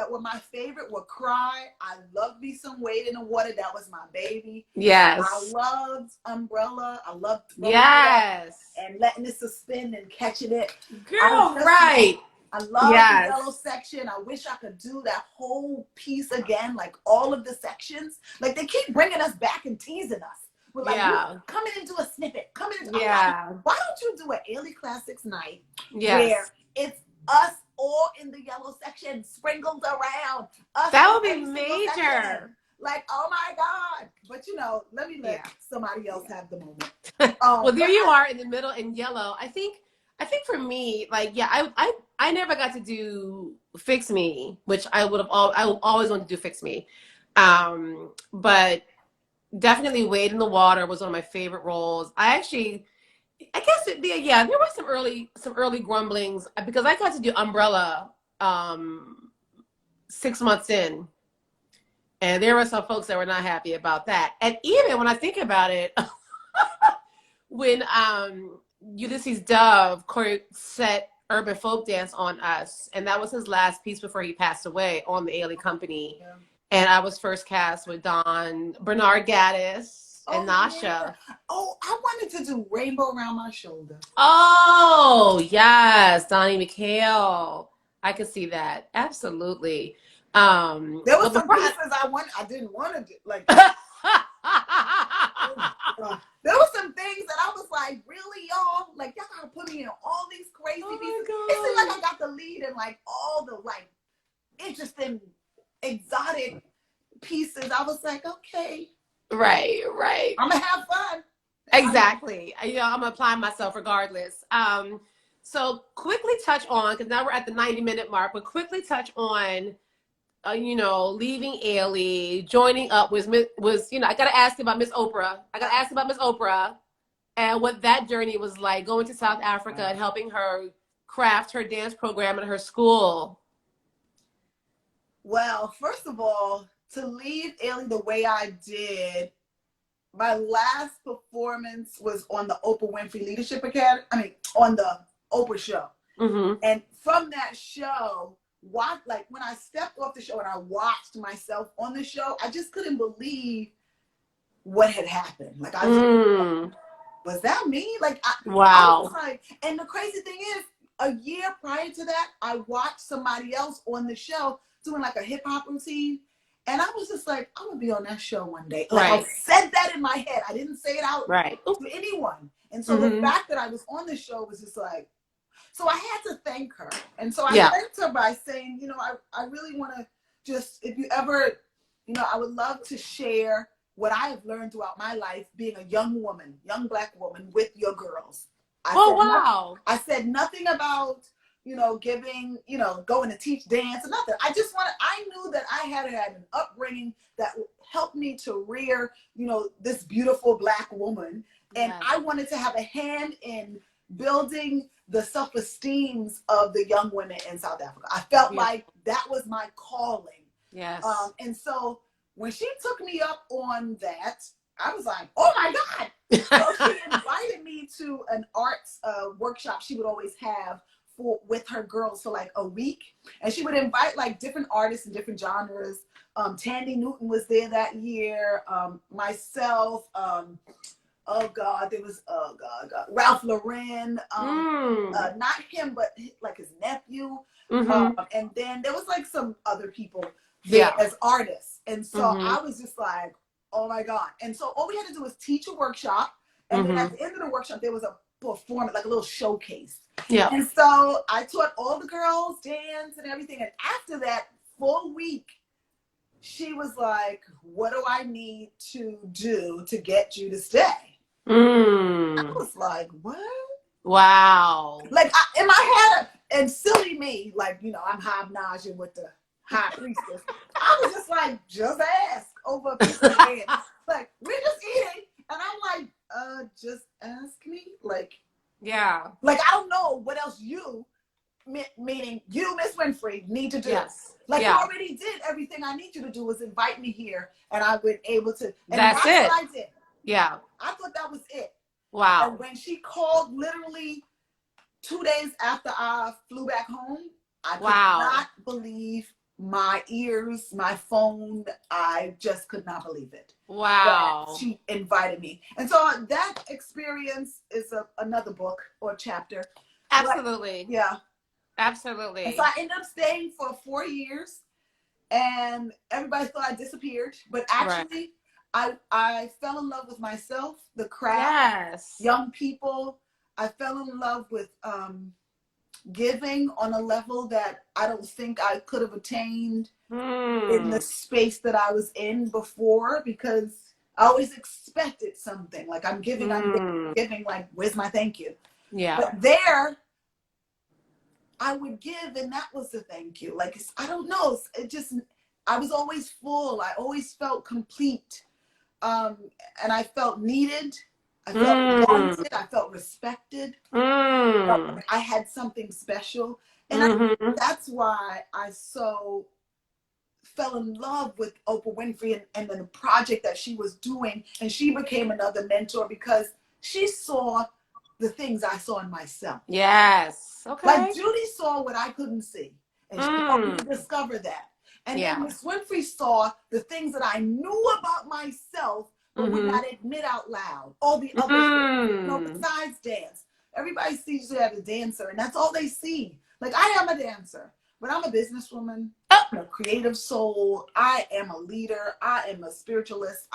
were my favorite were Cry. I loved me some Wade in the Water. That was my baby.
Yes.
I loved Umbrella. I loved and letting it suspend and catching it.
Girl, right.
I love the yellow section. I wish I could do that whole piece again, like all of the sections. Like they keep bringing us back and teasing us. We're like, come in and do a snippet. Come in and do like, why don't you do an Ailey Classics night where it's us all in the yellow section, sprinkled around.
That would be major.
Section. Like, oh my God. But let me let somebody else have the moment.
Well, there you are in the middle in yellow. I think for me, like, I never got to do Fix Me, which I always wanted to do Fix Me. But definitely Wade in the Water was one of my favorite roles. I guess there were some early grumblings because I got to do Umbrella 6 months in, and there were some folks that were not happy about that. And even when I think about it, when Ulysses Dove set Urban Folk Dance on us, and that was his last piece before he passed away on the Ailey Company, and I was first cast with Bernard Gaddis. And Nasha.
Yeah. Oh, I wanted to do Rainbow Around My Shoulder.
Oh, yes. Donnie McHale. I could see that. Absolutely.
There were some pieces I didn't want to do. Like, there were some things that I was like, really, y'all? Like, y'all gotta put me in all these crazy pieces. It seemed like I got the lead in like all the like interesting, exotic pieces. I was like, okay.
Right.
I'm gonna have fun.
Exactly. I'm applying myself regardless. So quickly touch on, because now we're at the 90-minute mark, but quickly touch on, leaving Ailey, joining up I got to ask you about Miss Oprah. And what that journey was like, going to South Africa and helping her craft her dance program at her school.
Well, first of all, to leave Ailey the way I did, my last performance was on the Oprah Winfrey Leadership Academy. On the Oprah show. And from that show, when I stepped off the show and I watched myself on the show, I just couldn't believe what had happened. Like, was that me? Like,
wow.
I was like, and the crazy thing is, a year prior to that, I watched somebody else on the show doing like a hip hop routine. And I was just like, I'm going to be on that show one day. Like, I said that in my head. I didn't say it out to anyone. And so the fact that I was on the show was just like, So I had to thank her. And so I thanked her by saying, you know, I really want to just, if you ever, you know, I would love to share what I have learned throughout my life being a young woman, young Black woman with your girls. I said nothing about, you know, giving, you know, going to teach dance or nothing. I knew that I had an upbringing that helped me to rear, you know, this beautiful Black woman. And I wanted to have a hand in building the self-esteems of the young women in South Africa. I felt like that was my calling.
Yes.
And so when she took me up on that, I was like, oh my God. So she invited me to an arts workshop she would always have with her girls for like a week. And she would invite like different artists in different genres. Tandy Newton was there that year. Myself, there was Ralph Lauren, not him, but like his nephew. And then there was like some other people there as artists. And so I was just like, oh my God. And so all we had to do was teach a workshop. And then at the end of the workshop, there was a performance, like a little showcase. Yeah. And so I taught all the girls dance and everything. And after that full week, she was like, what do I need to do to get you to stay? I was like, what?
Wow.
Like in my head, and silly me, like, you know, I'm hobnobbing with the high priestess. I was just like, just ask over a piece of bread. Like, we're just eating. And I'm like, just ask me. Like,
yeah.
Like, I don't know what else you, meaning you, Miss Winfrey, need to do.
Yes.
Like, you already did everything I need you to do was invite me here, and I would able to. And that's
it.
What I did.
Yeah.
I thought that was it.
Wow.
And when she called literally 2 days after I flew back home, I could not believe my ears, my phone. I just could not believe it.
Wow.
She invited me. And so that experience is another book or chapter.
Absolutely.
But, yeah.
Absolutely.
And so I ended up staying for 4 years, and everybody thought I disappeared. But actually, I fell in love with myself, the craft, young people. I fell in love with giving on a level that I don't think I could have attained in the space that I was in before, because I always expected something. Like, I'm giving, like, where's my thank you? Yeah. But there, I would give, and that was the thank you. Like, I don't know. It just, I was always full. I always felt complete. And I felt needed. I felt wanted. I felt respected. I had something special. And I think that's why I so fell in love with Oprah Winfrey and the project that she was doing. And she became another mentor because she saw the things I saw in myself. Yes. Okay. Like, Judy saw what I couldn't see. And she helped me discover that. And then Miss Winfrey saw the things that I knew about myself, but would not admit out loud. All the other things, you know, besides dance. Everybody sees you as a dancer, and that's all they see. Like, I am a dancer, but I'm a businesswoman. I'm a creative soul. I am a leader. I am a spiritualist.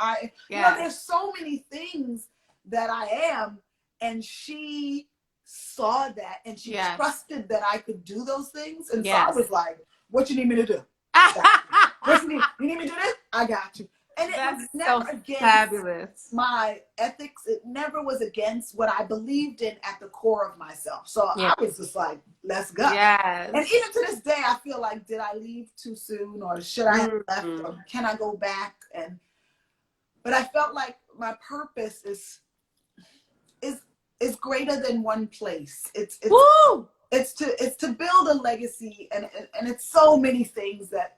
You know, there's so many things that I am, and she saw that, and she trusted that I could do those things. And so I was like, what you need me to do? You need me to do this? I got you. And it was never against my ethics. It never was against what I believed in at the core of myself. So I was just like, let's go. Yes. And even to this day, I feel like, did I leave too soon, or should I have left, or can I go back? But I felt like my purpose is greater than one place. It's to build a legacy, and it's so many things that,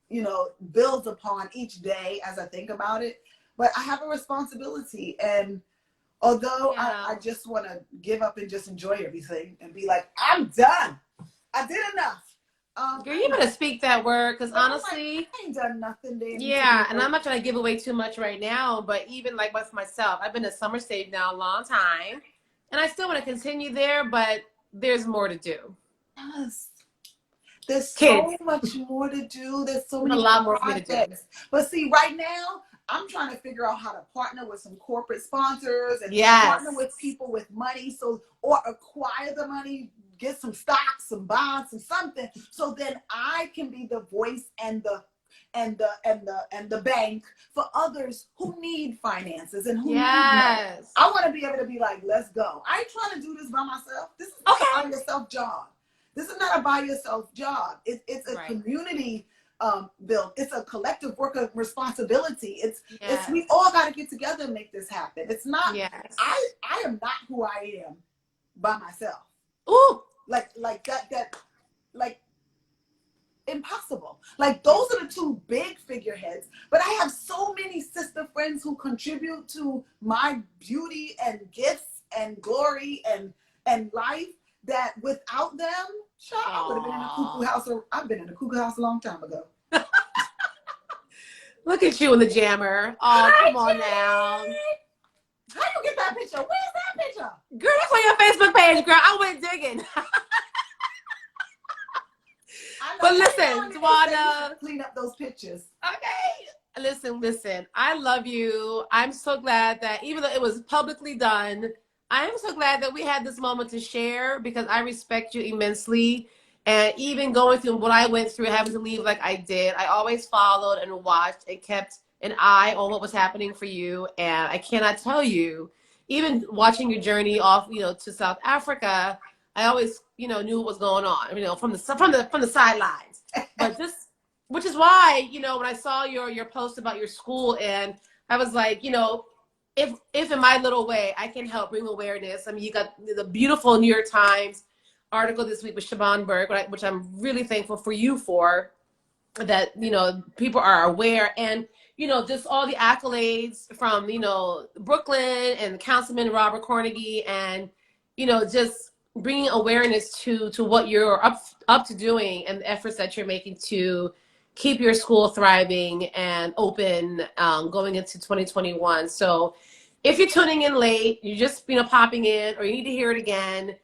you know, builds upon each day as I think about it. But I have a responsibility, and although I just want to give up and just enjoy everything and be like, I'm done, I did enough.
Girl, you better speak that word, because honestly,
like, I ain't done nothing.
And I'm not trying to give away too much right now, but even like with myself, I've been at summer stage now a long time, and I still want to continue there, but there's more to do.
Yes. There's so much more to do. There's so many
a lot more for me to do.
But see, right now, I'm trying to figure out how to partner with some corporate sponsors and
Yes.
partner with people with money, or acquire the money, get some stocks, some bonds, some something, so then I can be the voice and the bank for others who need finances and who need money. I want to be able to be like, let's go. I ain't trying to do this by myself. This is not a by yourself job. This is not a by yourself job. It's a community build. It's a collective work of responsibility. It's we all got to get together and make this happen. It's not. I am not who I am by myself. Ooh, like impossible. Like, those are the two big figureheads, but I have so many sister friends who contribute to my beauty and gifts and glory and life, that without them, I would have been in a cuckoo house. I've been in a cuckoo house a long time ago.
Look at you in the jammer. Oh, come on now.
How you get that picture? Where's that picture?
Girl, that's on your Facebook page, girl. I went digging. But listen, Dwana,
clean up those pictures.
Okay. Listen. I love you. I'm so glad that even though it was publicly done, I am so glad that we had this moment to share, because I respect you immensely. And even going through what I went through, having to leave like I did, I always followed and watched and kept an eye on what was happening for you. And I cannot tell you, even watching your journey off, to South Africa, I always, knew what was going on, from the sidelines. But which is why, when I saw your post about your school, and I was like, if in my little way I can help bring awareness. I mean, you got the beautiful New York Times article this week with Siobhan Berg, which I'm really thankful for you for, that, people are aware, and, just all the accolades from, Brooklyn and Councilman Robert Cornegie, and, just bringing awareness to what you're up to doing, and the efforts that you're making to keep your school thriving and open, going into 2021. So if you're tuning in late, you're just, popping in, or you need to hear it again,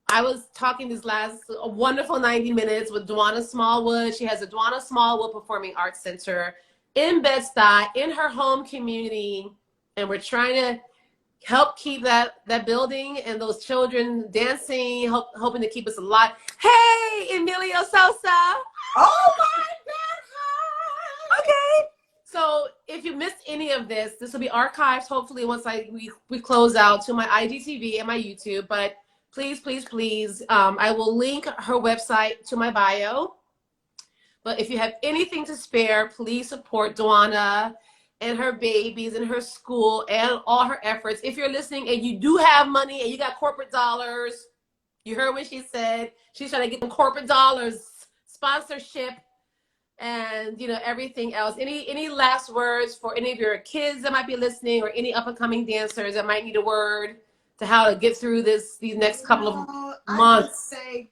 I was talking this last wonderful 90 minutes with Dwana Smallwood. She has a Dwana Smallwood Performing Arts Center in Bed-Stuy, in her home community. And we're trying to help keep that building and those children dancing, hoping to keep us alive. Hey, Emilio Sosa.
Oh my God. Hi.
Okay. So if you missed any of this will be archived, hopefully, once we close out, to my IGTV and my YouTube. But please, I will link her website to my bio. But if you have anything to spare, please support Dwana and her babies and her school and all her efforts. If you're listening and you do have money and you got corporate dollars, you heard what she said. She's trying to get them corporate dollars, sponsorship, and everything else. Any last words for any of your kids that might be listening, or any up and coming dancers that might need a word to how to get through these next couple of months?
I would say,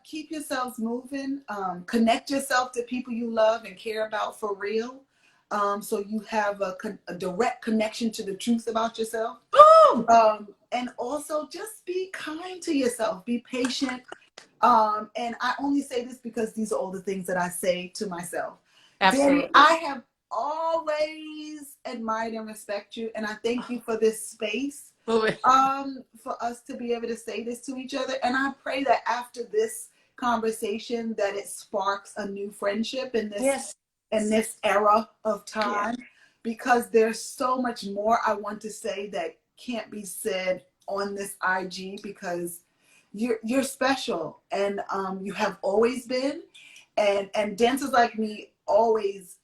keep yourselves moving. Connect yourself to people you love and care about for real. So you have a direct connection to the truth about yourself. And also just be kind to yourself. Be patient. And I only say this because these are all the things that I say to myself.
Absolutely.
Danny, I have always admired and respect you, and I thank you for this space. For us to be able to say this to each other. And I pray that after this conversation, that it sparks a new friendship in this era of time, because there's so much more I want to say that can't be said on this IG, because you're special, and you have always been, and dancers like me always,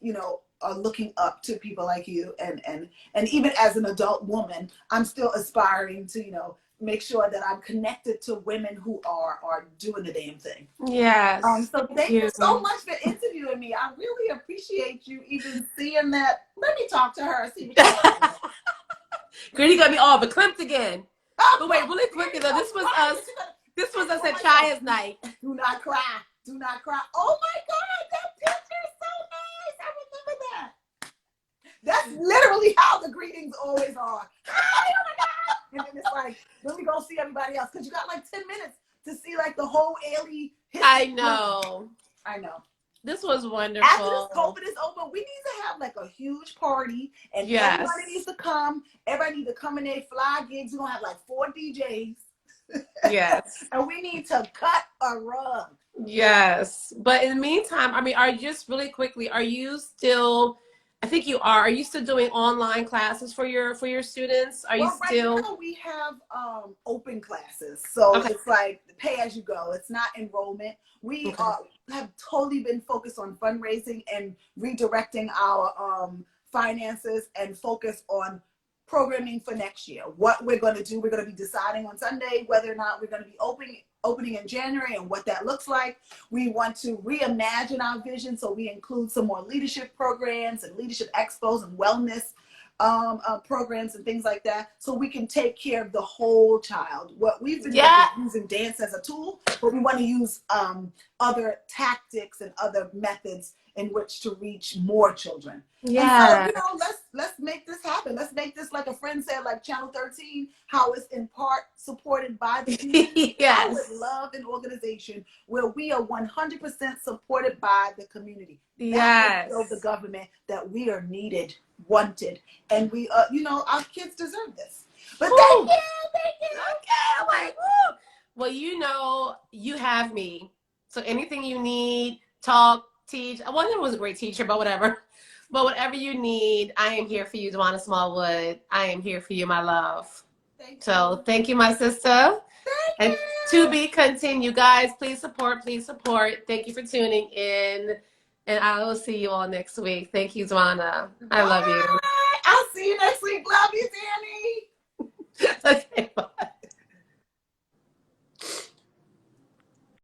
are looking up to people like you, and even as an adult woman, I'm still aspiring to, make sure that I'm connected to women who are doing the damn thing.
Yes.
So thank you so much for interviewing me. I really appreciate you even seeing that. Let me talk to her. See what
Girl, you got me all verklempt again. But wait, really quickly though, this was us at Chaya's night.
Do not cry. Do not cry. Oh my God, that picture is so nice. I remember that. That's literally how the greetings always are. Hi, oh my God. And then it's like, let me go see everybody else. Because you got like 10 minutes to see like the whole Ailey history.
I know. This was wonderful.
After this COVID is over, we need to have like a huge party, and everybody needs to come. Everybody needs to come in there, fly gigs. We're gonna have like 4 DJs.
Yes.
And we need to cut a rug.
Yes. But in the meantime, I mean, are you just really quickly, are you still, I think you are you still doing online classes for your students? Are you still?
Right now we have open classes. So
Okay.
it's like pay as you go. It's not enrollment. We have totally been focused on fundraising and redirecting our finances and focus on programming for next year. What we're going to do, we're going to be deciding on Sunday whether or not we're going to be opening in January and what that looks like. We want to reimagine our vision, so we include some more leadership programs and leadership expos and wellness programs and things like that, so we can take care of the whole child. What we've been using dance as a tool, but we want to use other tactics and other methods in which to reach more children.
Yeah.
And so, let's make this happen. Let's make this, like a friend said, like Channel 13, how it's in part supported by the community.
Yes.
I would love an organization where we are 100% supported by the community.
Yes.
That will show the government that we are needed, wanted, and we, our kids deserve this. But thank you.
Okay, I'm like, woo. Well, you have me. So anything you need, talk, teach. I wonder was a great teacher, but whatever. But whatever you need, I am here for you, Dwana Smallwood. I am here for you, my love. Thank you, my sister. And to be continued, guys. Please support. Please support. Thank you for tuning in. And I will see you all next week. Thank you, Dwana. I love you.
I'll see you next week. Love you, Danny.
Okay, bye.